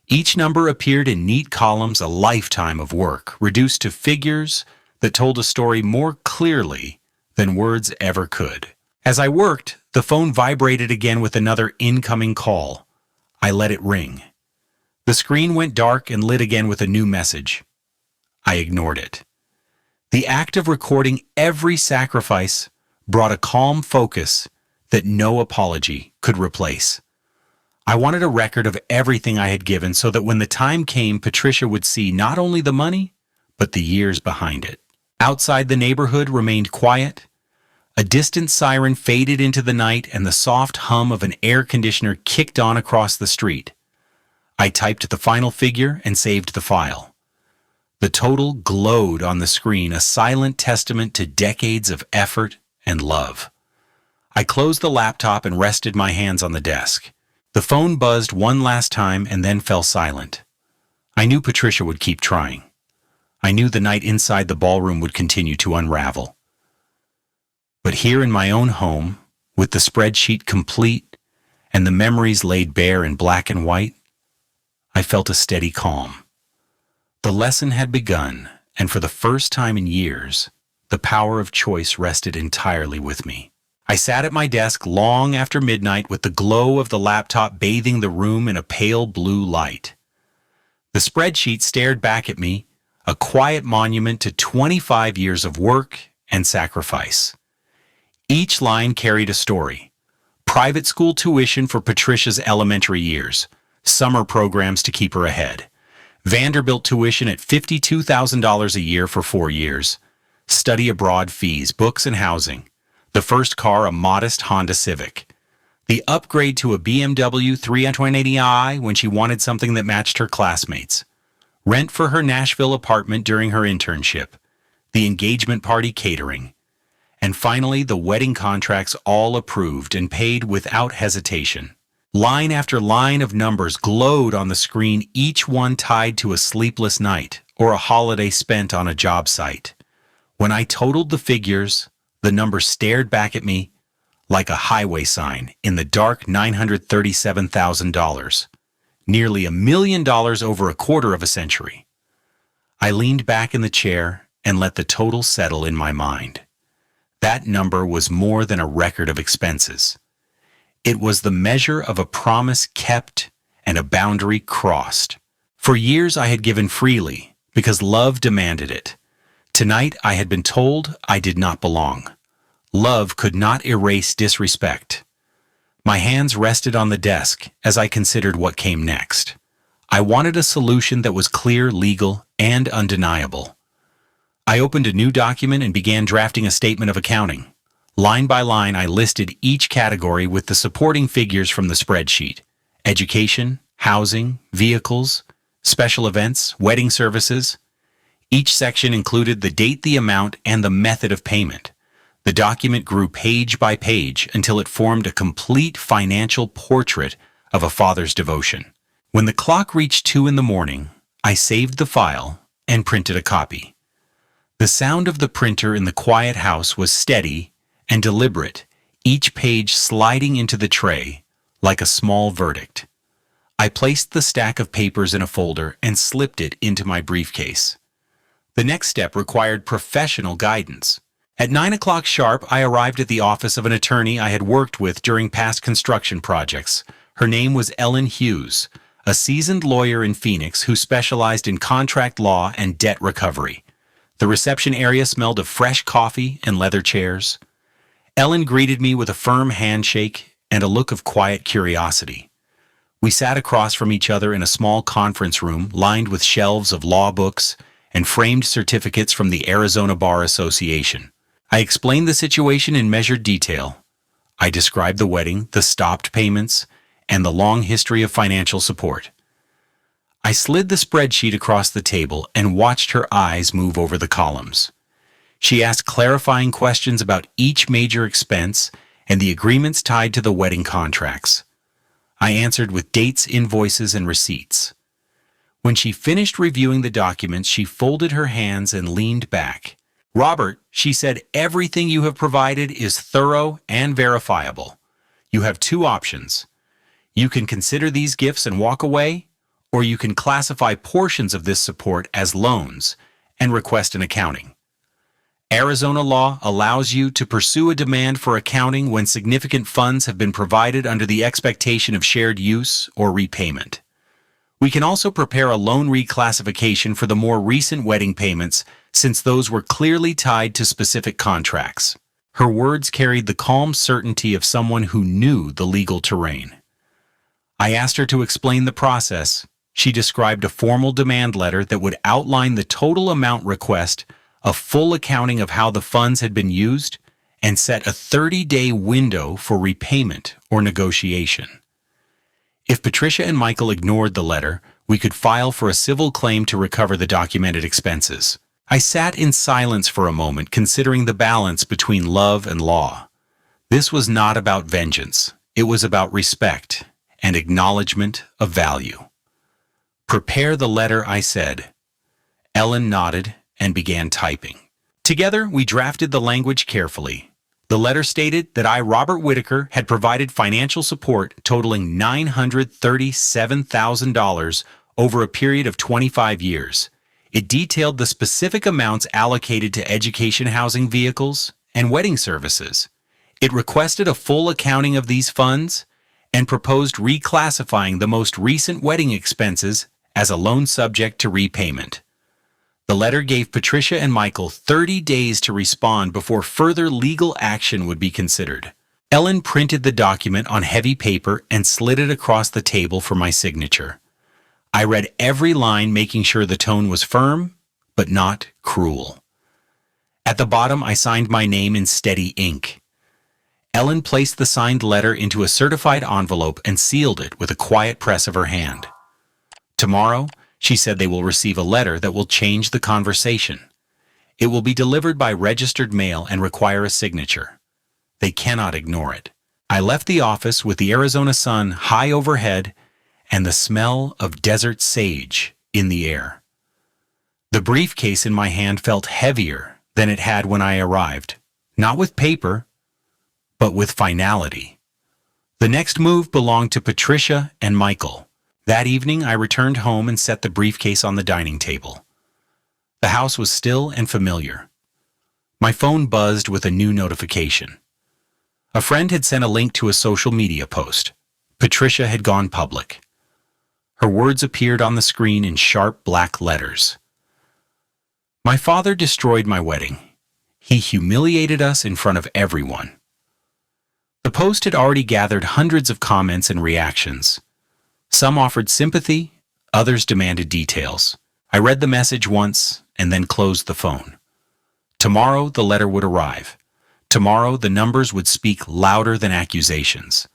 Each number appeared in neat columns, a lifetime of work, reduced to figures that told a story more clearly than words ever could. As I worked, the phone vibrated again with another incoming call. I let it ring. The screen went dark and lit again with a new message. I ignored it. The act of recording every sacrifice brought a calm focus that no apology could replace. I wanted a record of everything I had given so that when the time came, Patricia would see not only the money, but the years behind it. Outside, the neighborhood remained quiet. A distant siren faded into the night and the soft hum of an air conditioner kicked on across the street. I typed the final figure and saved the file. The total glowed on the screen, a silent testament to decades of effort and love. I closed the laptop and rested my hands on the desk. The phone buzzed one last time and then fell silent. I knew Patricia would keep trying. I knew the night inside the ballroom would continue to unravel. But here in my own home, with the spreadsheet complete and the memories laid bare in black and white, I felt a steady calm. The lesson had begun, and for the first time in years, the power of choice rested entirely with me. I sat at my desk long after midnight with the glow of the laptop bathing the room in a pale blue light. The spreadsheet stared back at me, a quiet monument to 25 years of work and sacrifice. Each line carried a story, private school tuition for Patricia's elementary years, summer programs to keep her ahead, Vanderbilt tuition at $52,000 a year for 4 years, study abroad fees, books and housing, the first car a modest Honda Civic, the upgrade to a BMW 380i when she wanted something that matched her classmates, rent for her Nashville apartment during her internship, the engagement party catering, and finally the wedding contracts all approved and paid without hesitation. Line after line of numbers glowed on the screen, each one tied to a sleepless night or a holiday spent on a job site. When I totaled the figures, the number stared back at me like a highway sign in the dark. $937,000. Nearly $1 million over a quarter of a century. I leaned back in the chair and let the total settle in my mind. That number was more than a record of expenses. It was the measure of a promise kept and a boundary crossed. For years I had given freely because love demanded it. Tonight I had been told I did not belong. Love could not erase disrespect. My hands rested on the desk as I considered what came next. I wanted a solution that was clear, legal, and undeniable. I opened a new document and began drafting a statement of accounting. Line by line, I listed each category with the supporting figures from the spreadsheet: education, housing, vehicles, special events, wedding services. Each section included the date, the amount, and the method of payment. The document grew page by page until it formed a complete financial portrait of a father's devotion. When the clock reached 2 in the morning, I saved the file and printed a copy. The sound of the printer in the quiet house was steady and deliberate, each page sliding into the tray like a small verdict. I placed the stack of papers in a folder and slipped it into my briefcase. The next step required professional guidance. At 9 o'clock sharp, I arrived at the office of an attorney I had worked with during past construction projects. Her name was Ellen Hughes, a seasoned lawyer in Phoenix who specialized in contract law and debt recovery. The reception area smelled of fresh coffee and leather chairs. Ellen greeted me with a firm handshake and a look of quiet curiosity. We sat across from each other in a small conference room lined with shelves of law books and framed certificates from the Arizona Bar Association. I explained the situation in measured detail. I described the wedding, the stopped payments, and the long history of financial support. I slid the spreadsheet across the table and watched her eyes move over the columns. She asked clarifying questions about each major expense and the agreements tied to the wedding contracts. I answered with dates, invoices, and receipts. When she finished reviewing the documents, she folded her hands and leaned back. "Robert," she said, "everything you have provided is thorough and verifiable. You have 2 options. You can consider these gifts and walk away, or you can classify portions of this support as loans and request an accounting. Arizona law allows you to pursue a demand for accounting when significant funds have been provided under the expectation of shared use or repayment. We can also prepare a loan reclassification for the more recent wedding payments, since those were clearly tied to specific contracts." Her words carried the calm certainty of someone who knew the legal terrain. I asked her to explain the process. She described a formal demand letter that would outline the total amount request, a full accounting of how the funds had been used, and set a 30-day window for repayment or negotiation. If Patricia and Michael ignored the letter, we could file for a civil claim to recover the documented expenses. I sat in silence for a moment, considering the balance between love and law. This was not about vengeance. It was about respect and acknowledgement of value. "Prepare the letter," I said. Ellen nodded and began typing. Together, we drafted the language carefully. The letter stated that I, Robert Whitaker, had provided financial support totaling $937,000 over a period of 25 years. It detailed the specific amounts allocated to education, housing, vehicles, and wedding services. It requested a full accounting of these funds and proposed reclassifying the most recent wedding expenses as a loan subject to repayment. The letter gave Patricia and Michael 30 days to respond before further legal action would be considered. Ellen printed the document on heavy paper and slid it across the table for my signature. I read every line, making sure the tone was firm, but not cruel. At the bottom, I signed my name in steady ink. Ellen placed the signed letter into a certified envelope and sealed it with a quiet press of her hand. Tomorrow, she said, they will receive a letter that will change the conversation. It will be delivered by registered mail and require a signature. They cannot ignore it. I left the office with the Arizona sun high overhead and the smell of desert sage in the air. The briefcase in my hand felt heavier than it had when I arrived, not with paper, but with finality. The next move belonged to Patricia and Michael. That evening, I returned home and set the briefcase on the dining table. The house was still and familiar. My phone buzzed with a new notification. A friend had sent a link to a social media post. Patricia had gone public. Her words appeared on the screen in sharp black letters. My father destroyed my wedding. He humiliated us in front of everyone. The post had already gathered hundreds of comments and reactions. Some offered sympathy, others demanded details. I read the message once and then closed the phone. Tomorrow the letter would arrive. Tomorrow the numbers would speak louder than accusations.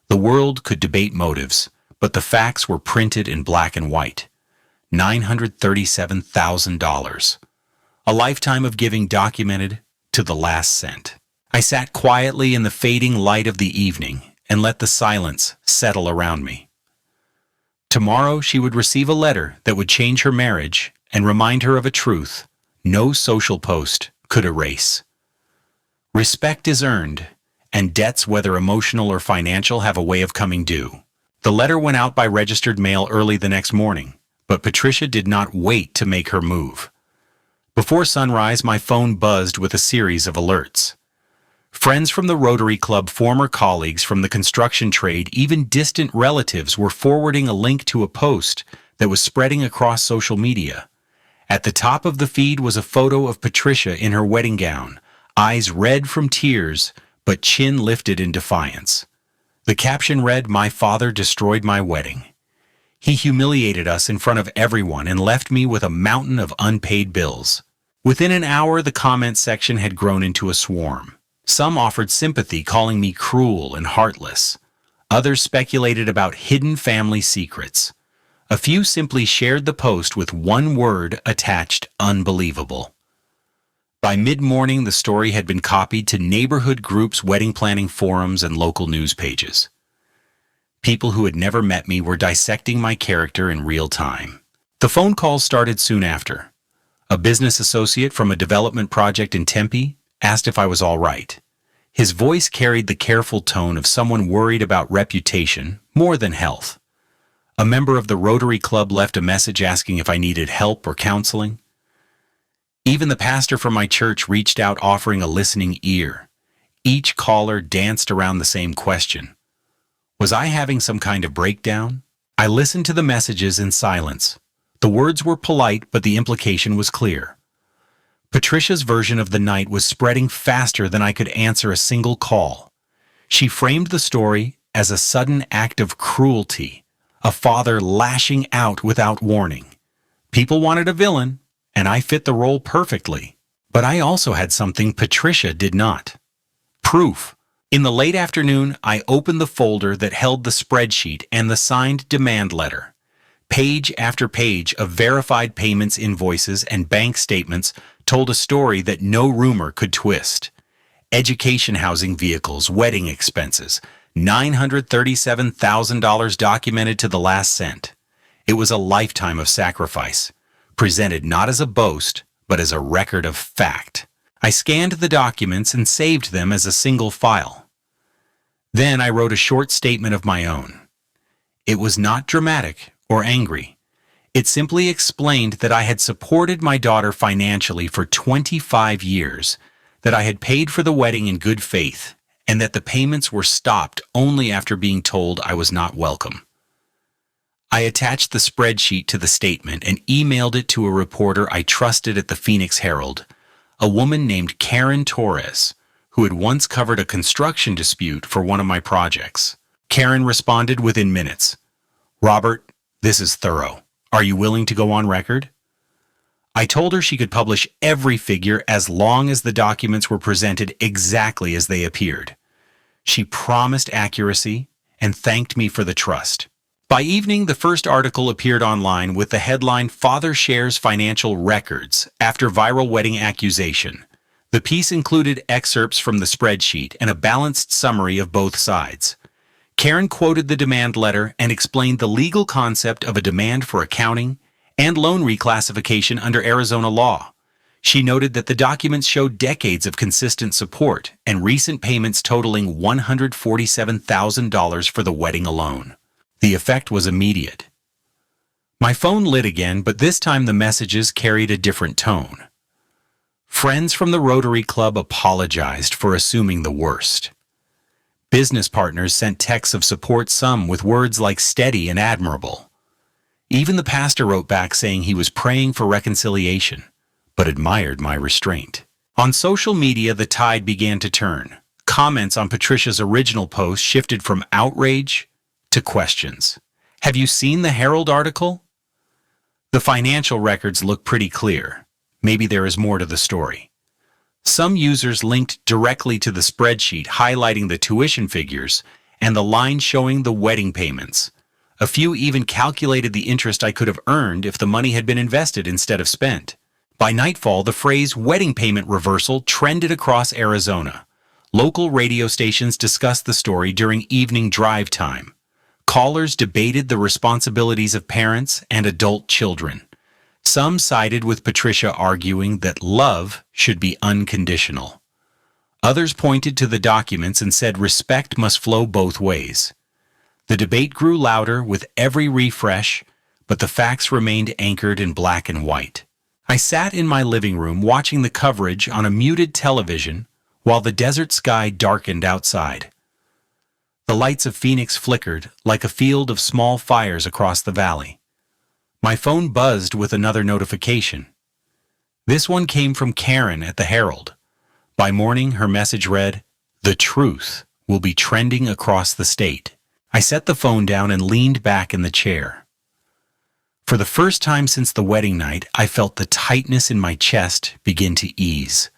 The world could debate motives, but the facts were printed in black and white. $937,000. A lifetime of giving documented to the last cent. I sat quietly in the fading light of the evening and let the silence settle around me. Tomorrow she would receive a letter that would change her marriage and remind her of a truth no social post could erase. Respect is earned, and debts, whether emotional or financial, have a way of coming due. The letter went out by registered mail early the next morning, but Patricia did not wait to make her move. Before sunrise, my phone buzzed with a series of alerts. Friends from the Rotary Club, former colleagues from the construction trade, even distant relatives were forwarding a link to a post that was spreading across social media. At the top of the feed was a photo of Patricia in her wedding gown, eyes red from tears, but chin lifted in defiance. The caption read, "My father destroyed my wedding. He humiliated us in front of everyone and left me with a mountain of unpaid bills." Within an hour, the comment section had grown into a swarm. Some offered sympathy, calling me cruel and heartless. Others speculated about hidden family secrets. A few simply shared the post with one word attached: unbelievable. By mid-morning, the story had been copied to neighborhood groups, wedding planning forums, and local news pages. People who had never met me were dissecting my character in real time. The phone calls started soon after. A business associate from a development project in Tempe asked if I was all right. His voice carried the careful tone of someone worried about reputation more than health. A member of the Rotary Club left a message asking if I needed help or counseling. Even the pastor from my church reached out, offering a listening ear. Each caller danced around the same question. Was I having some kind of breakdown? I listened to the messages in silence. The words were polite, but the implication was clear. Patricia's version of the night was spreading faster than I could answer a single call. She framed the story as a sudden act of cruelty, a father lashing out without warning. People wanted a villain, and I fit the role perfectly. But I also had something Patricia did not. Proof. In the late afternoon, I opened the folder that held the spreadsheet and the signed demand letter. Page after page of verified payments, invoices, and bank statements told a story that no rumor could twist. Education, housing, vehicles, wedding expenses, $937,000 documented to the last cent. It was a lifetime of sacrifice, presented not as a boast, but as a record of fact. I scanned the documents and saved them as a single file. Then I wrote a short statement of my own. It was not dramatic or angry. It simply explained that I had supported my daughter financially for 25 years, that I had paid for the wedding in good faith, and that the payments were stopped only after being told I was not welcome. I attached the spreadsheet to the statement and emailed it to a reporter I trusted at the Phoenix Herald, a woman named Karen Torres, who had once covered a construction dispute for one of my projects. Karen responded within minutes. "Robert, this is thorough. Are you willing to go on record?" I told her she could publish every figure as long as the documents were presented exactly as they appeared. She promised accuracy and thanked me for the trust. By evening, the first article appeared online with the headline "Father Shares Financial Records After Viral Wedding Accusation." The piece included excerpts from the spreadsheet and a balanced summary of both sides. Karen quoted the demand letter and explained the legal concept of a demand for accounting and loan reclassification under Arizona law. She noted that the documents showed decades of consistent support and recent payments totaling $147,000 for the wedding alone. The effect was immediate. My phone lit again, but this time the messages carried a different tone. Friends from the Rotary Club apologized for assuming the worst. Business partners sent texts of support, some with words like steady and admirable. Even the pastor wrote back saying he was praying for reconciliation, but admired my restraint. On social media, the tide began to turn. Comments on Patricia's original post shifted from outrage to questions. "Have you seen the Herald article? The financial records look pretty clear. Maybe there is more to the story." Some users linked directly to the spreadsheet highlighting the tuition figures and the line showing the wedding payments. A few even calculated the interest I could have earned if the money had been invested instead of spent. By nightfall, the phrase "wedding payment reversal" trended across Arizona. Local radio stations discussed the story during evening drive time. Callers debated the responsibilities of parents and adult children. Some sided with Patricia, arguing that love should be unconditional. Others pointed to the documents and said respect must flow both ways. The debate grew louder with every refresh, but the facts remained anchored in black and white. I sat in my living room watching the coverage on a muted television while the desert sky darkened outside. The lights of Phoenix flickered like a field of small fires across the valley. My phone buzzed with another notification. This one came from Karen at the Herald. By morning, her message read, "The truth will be trending across the state." I set the phone down and leaned back in the chair. For the first time since the wedding night, I felt the tightness in my chest begin to ease.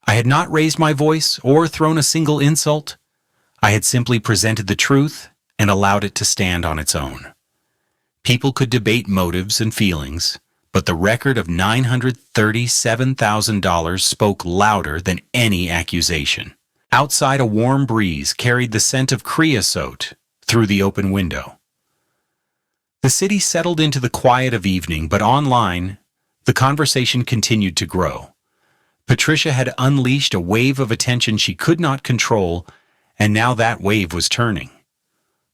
I had not raised my voice or thrown a single insult. I had simply presented the truth and allowed it to stand on its own. People could debate motives and feelings, but the record of $937,000 spoke louder than any accusation. Outside, a warm breeze carried the scent of creosote through the open window. The city settled into the quiet of evening, but online, the conversation continued to grow. Patricia had unleashed a wave of attention she could not control, and now that wave was turning.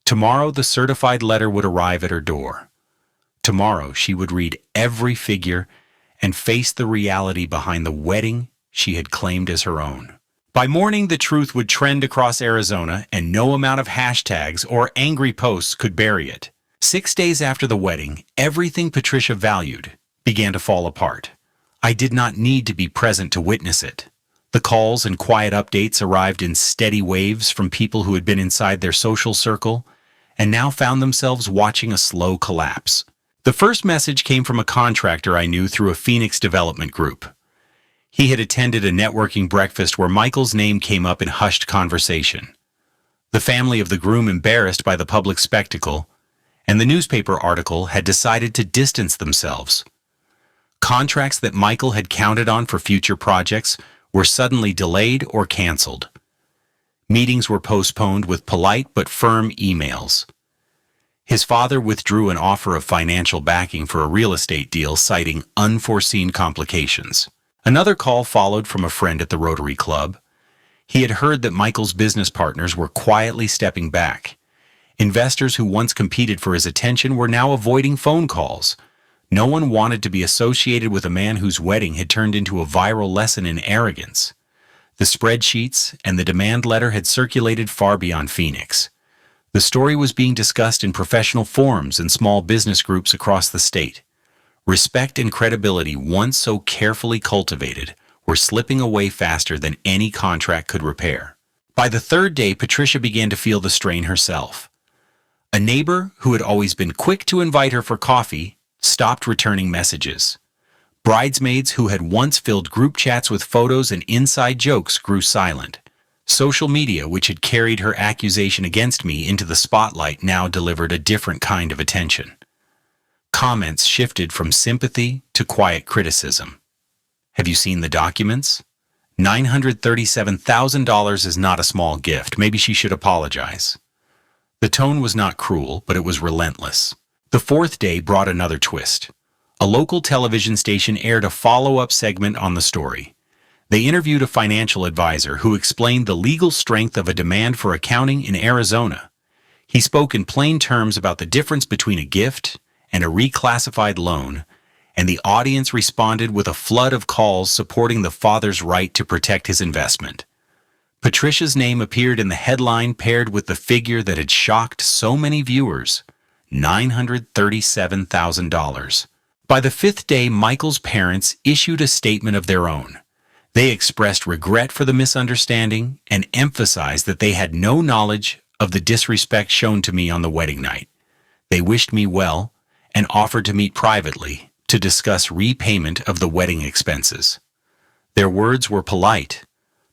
Tomorrow, the certified letter would arrive at her door. Tomorrow, she would read every figure and face the reality behind the wedding she had claimed as her own. By morning, the truth would trend across Arizona, and no amount of hashtags or angry posts could bury it. 6 days after the wedding, everything Patricia valued began to fall apart. I did not need to be present to witness it. The calls and quiet updates arrived in steady waves from people who had been inside their social circle and now found themselves watching a slow collapse. The first message came from a contractor I knew through a Phoenix development group. He had attended a networking breakfast where Michael's name came up in hushed conversation. The family of the groom, embarrassed by the public spectacle, and the newspaper article, had decided to distance themselves. Contracts that Michael had counted on for future projects were suddenly delayed or canceled. Meetings were postponed with polite but firm emails. His father withdrew an offer of financial backing for a real estate deal, citing unforeseen complications. Another call followed from a friend at the Rotary Club. He had heard that Michael's business partners were quietly stepping back. Investors who once competed for his attention were now avoiding phone calls. No one wanted to be associated with a man whose wedding had turned into a viral lesson in arrogance. The spreadsheets and the demand letter had circulated far beyond Phoenix. The story was being discussed in professional forums and small business groups across the state. Respect and credibility, once so carefully cultivated, were slipping away faster than any contract could repair. By the third day, Patricia began to feel the strain herself. A neighbor who had always been quick to invite her for coffee stopped returning messages. Bridesmaids who had once filled group chats with photos and inside jokes grew silent. Social media, which had carried her accusation against me into the spotlight, now delivered a different kind of attention. Comments shifted from sympathy to quiet criticism. Have you seen the documents? $937,000 is not a small gift. Maybe she should apologize. The tone was not cruel, but it was relentless. The fourth day brought another twist. A local television station aired a follow-up segment on the story. They interviewed a financial advisor who explained the legal strength of a demand for accounting in Arizona. He spoke in plain terms about the difference between a gift and a reclassified loan, and the audience responded with a flood of calls supporting the father's right to protect his investment. Patricia's name appeared in the headline paired with the figure that had shocked so many viewers, $937,000. By the fifth day, Michael's parents issued a statement of their own. They expressed regret for the misunderstanding and emphasized that they had no knowledge of the disrespect shown to me on the wedding night. They wished me well and offered to meet privately to discuss repayment of the wedding expenses. Their words were polite,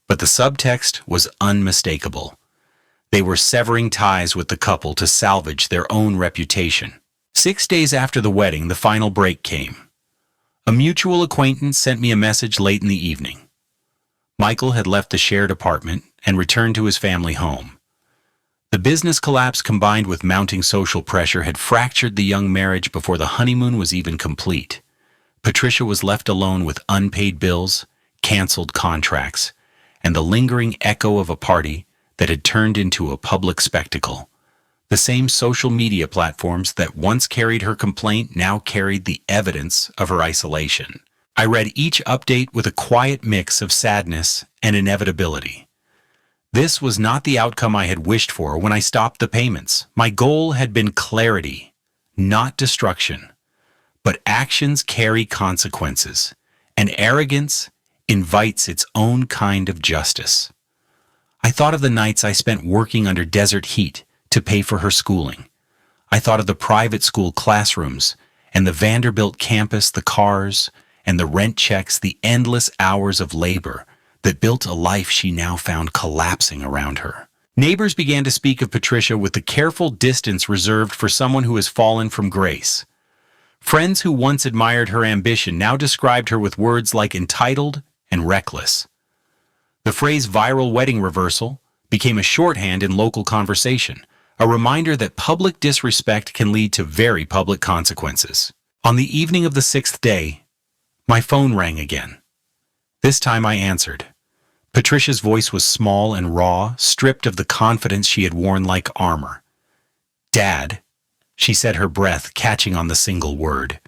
but the subtext was unmistakable. They were severing ties with the couple to salvage their own reputation. 6 days after the wedding, the final break came. A mutual acquaintance sent me a message late in the evening. Michael had left the shared apartment and returned to his family home. The business collapse combined with mounting social pressure had fractured the young marriage before the honeymoon was even complete. Patricia was left alone with unpaid bills, canceled contracts, and the lingering echo of a party that had turned into a public spectacle. The same social media platforms that once carried her complaint now carried the evidence of her isolation. I read each update with a quiet mix of sadness and inevitability. This was not the outcome I had wished for when I stopped the payments. My goal had been clarity, not destruction. But actions carry consequences, and arrogance invites its own kind of justice. I thought of the nights I spent working under desert heat to pay for her schooling. I thought of the private school classrooms and the Vanderbilt campus, the cars, and the rent checks, the endless hours of labor that built a life she now found collapsing around her. Neighbors began to speak of Patricia with the careful distance reserved for someone who has fallen from grace. Friends who once admired her ambition now described her with words like entitled and reckless. The phrase viral wedding reversal became a shorthand in local conversation, a reminder that public disrespect can lead to very public consequences. On the evening of the sixth day, my phone rang again. This time I answered. Patricia's voice was small and raw, stripped of the confidence she had worn like armor. "Dad," she said, her breath catching on the single word.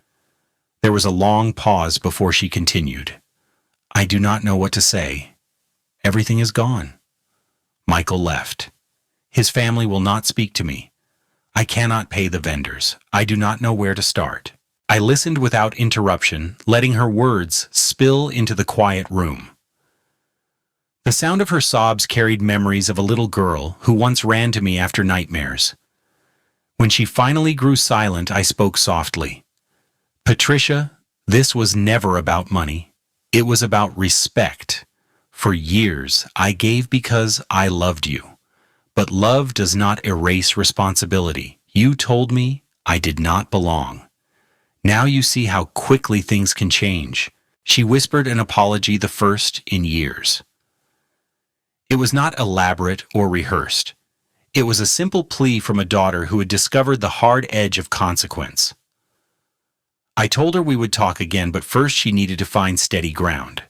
There was a long pause before she continued. "I do not know what to say. Everything is gone." Michael left. "His family will not speak to me. I cannot pay the vendors. I do not know where to start." I listened without interruption, letting her words spill into the quiet room. The sound of her sobs carried memories of a little girl who once ran to me after nightmares. When she finally grew silent, I spoke softly. "Patricia, this was never about money. It was about respect. For years, I gave because I loved you. But love does not erase responsibility. You told me I did not belong. Now you see how quickly things can change." She whispered an apology, the first in years. It was not elaborate or rehearsed. It was a simple plea from a daughter who had discovered the hard edge of consequence. I told her we would talk again, but first she needed to find steady ground.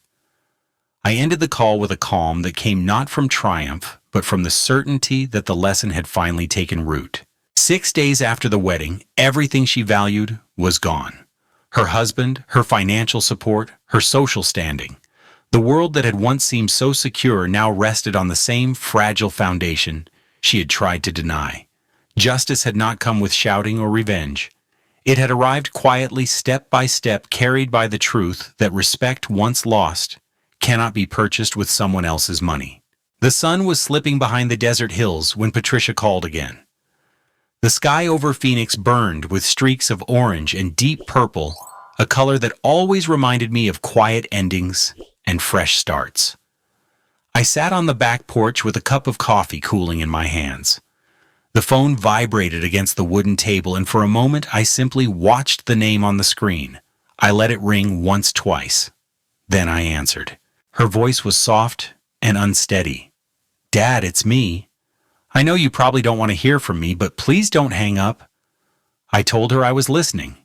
I ended the call with a calm that came not from triumph, but from the certainty that the lesson had finally taken root. 6 days after the wedding, everything she valued was gone. Her husband, her financial support, her social standing. The world that had once seemed so secure now rested on the same fragile foundation she had tried to deny. Justice had not come with shouting or revenge. It had arrived quietly, step by step, carried by the truth that respect once lost cannot be purchased with someone else's money. The sun was slipping behind the desert hills when Patricia called again. The sky over Phoenix burned with streaks of orange and deep purple, a color that always reminded me of quiet endings and fresh starts. I sat on the back porch with a cup of coffee cooling in my hands. The phone vibrated against the wooden table, and for a moment I simply watched the name on the screen. I let it ring once, twice. Then I answered. Her voice was soft and unsteady. "Dad, it's me. I know you probably don't want to hear from me, but please don't hang up." I told her I was listening.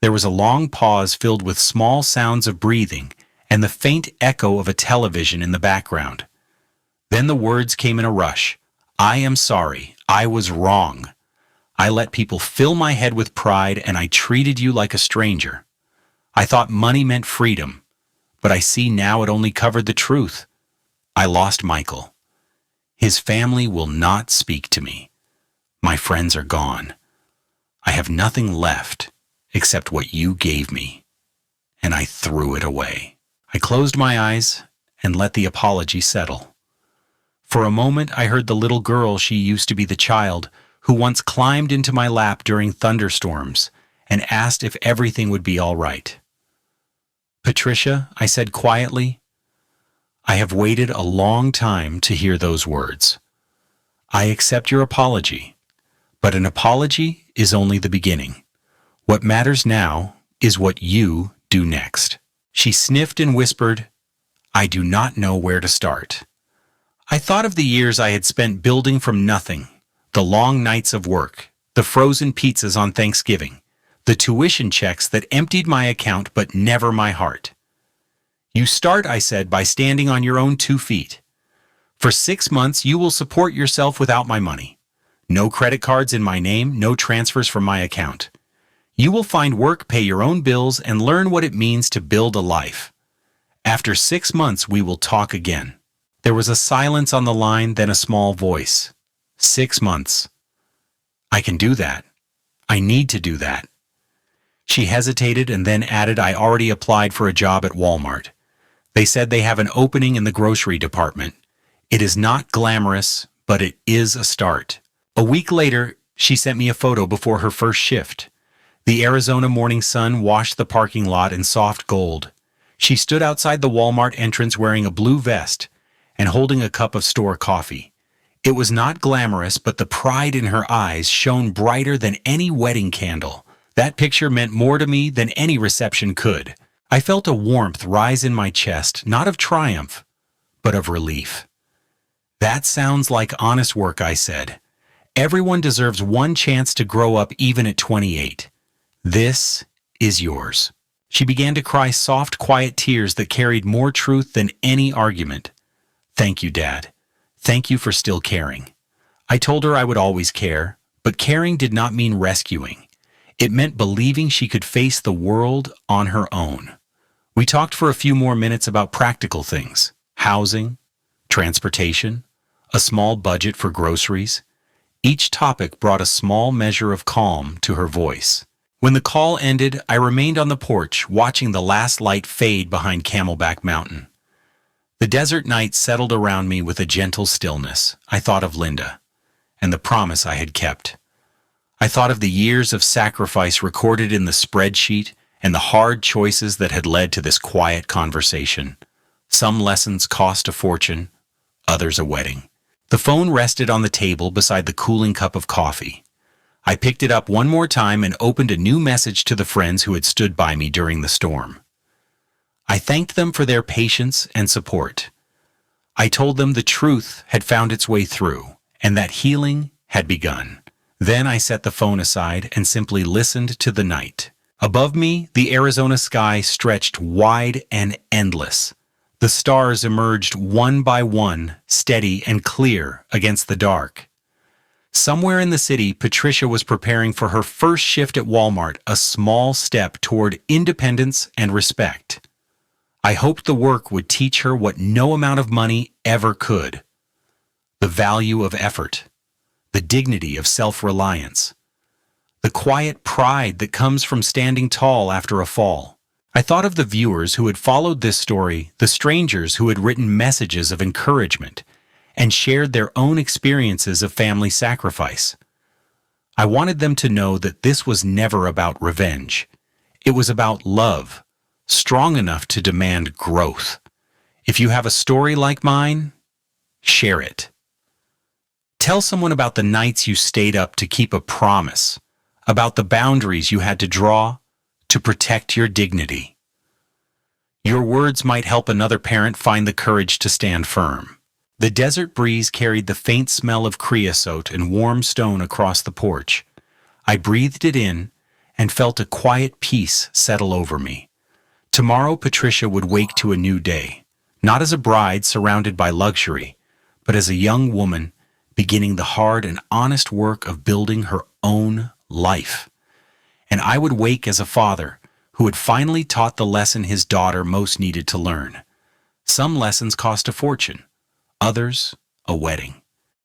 There was a long pause filled with small sounds of breathing and the faint echo of a television in the background. Then the words came in a rush. "I am sorry. I was wrong. I let people fill my head with pride, and I treated you like a stranger. I thought money meant freedom, but I see now it only covered the truth. I lost Michael. His family will not speak to me. My friends are gone. I have nothing left except what you gave me, and I threw it away." I closed my eyes and let the apology settle. For a moment I heard the little girl she used to be, the child who once climbed into my lap during thunderstorms and asked if everything would be all right. "Patricia," I said quietly, "I have waited a long time to hear those words. I accept your apology, but an apology is only the beginning. What matters now is what you do next." She sniffed and whispered, "I do not know where to start." I thought of the years I had spent building from nothing, the long nights of work, the frozen pizzas on Thanksgiving, the tuition checks that emptied my account but never my heart. "You start," I said, "by standing on your own 2 feet. For 6 months you will support yourself without my money. No credit cards in my name, no transfers from my account. You will find work, pay your own bills, and learn what it means to build a life. After 6 months, we will talk again." There was a silence on the line, then a small voice. 6 months. I can do that. I need to do that. She hesitated and then added, "I already applied for a job at Walmart. They said they have an opening in the grocery department. It is not glamorous, but it is a start." A week later, she sent me a photo before her first shift. The Arizona morning sun washed the parking lot in soft gold. She stood outside the Walmart entrance wearing a blue vest and holding a cup of store coffee. It was not glamorous, but the pride in her eyes shone brighter than any wedding candle. That picture meant more to me than any reception could. I felt a warmth rise in my chest, not of triumph, but of relief. "That sounds like honest work," I said. "Everyone deserves one chance to grow up, even at 28. This is yours." She began to cry soft, quiet tears that carried more truth than any argument. "Thank you, Dad. Thank you for still caring." I told her I would always care, but caring did not mean rescuing. It meant believing she could face the world on her own. We talked for a few more minutes about practical things: housing, transportation, a small budget for groceries. Each topic brought a small measure of calm to her voice. When the call ended, I remained on the porch, watching the last light fade behind Camelback Mountain. The desert night settled around me with a gentle stillness. I thought of Linda, and the promise I had kept. I thought of the years of sacrifice recorded in the spreadsheet and the hard choices that had led to this quiet conversation. Some lessons cost a fortune, others a wedding. The phone rested on the table beside the cooling cup of coffee. I picked it up one more time and opened a new message to the friends who had stood by me during the storm. I thanked them for their patience and support. I told them the truth had found its way through and that healing had begun. Then I set the phone aside and simply listened to the night. Above me, the Arizona sky stretched wide and endless. The stars emerged one by one, steady and clear against the dark. Somewhere in the city, Patricia was preparing for her first shift at Walmart, a small step toward independence and respect. I hoped the work would teach her what no amount of money ever could: the value of effort, the dignity of self-reliance, the quiet pride that comes from standing tall after a fall. I thought of the viewers who had followed this story, the strangers who had written messages of encouragement, and shared their own experiences of family sacrifice. I wanted them to know that this was never about revenge. It was about love, strong enough to demand growth. If you have a story like mine, share it. Tell someone about the nights you stayed up to keep a promise, about the boundaries you had to draw to protect your dignity. Your words might help another parent find the courage to stand firm. The desert breeze carried the faint smell of creosote and warm stone across the porch. I breathed it in and felt a quiet peace settle over me. Tomorrow Patricia would wake to a new day, not as a bride surrounded by luxury, but as a young woman beginning the hard and honest work of building her own life. And I would wake as a father who had finally taught the lesson his daughter most needed to learn. Some lessons cost a fortune, others a wedding.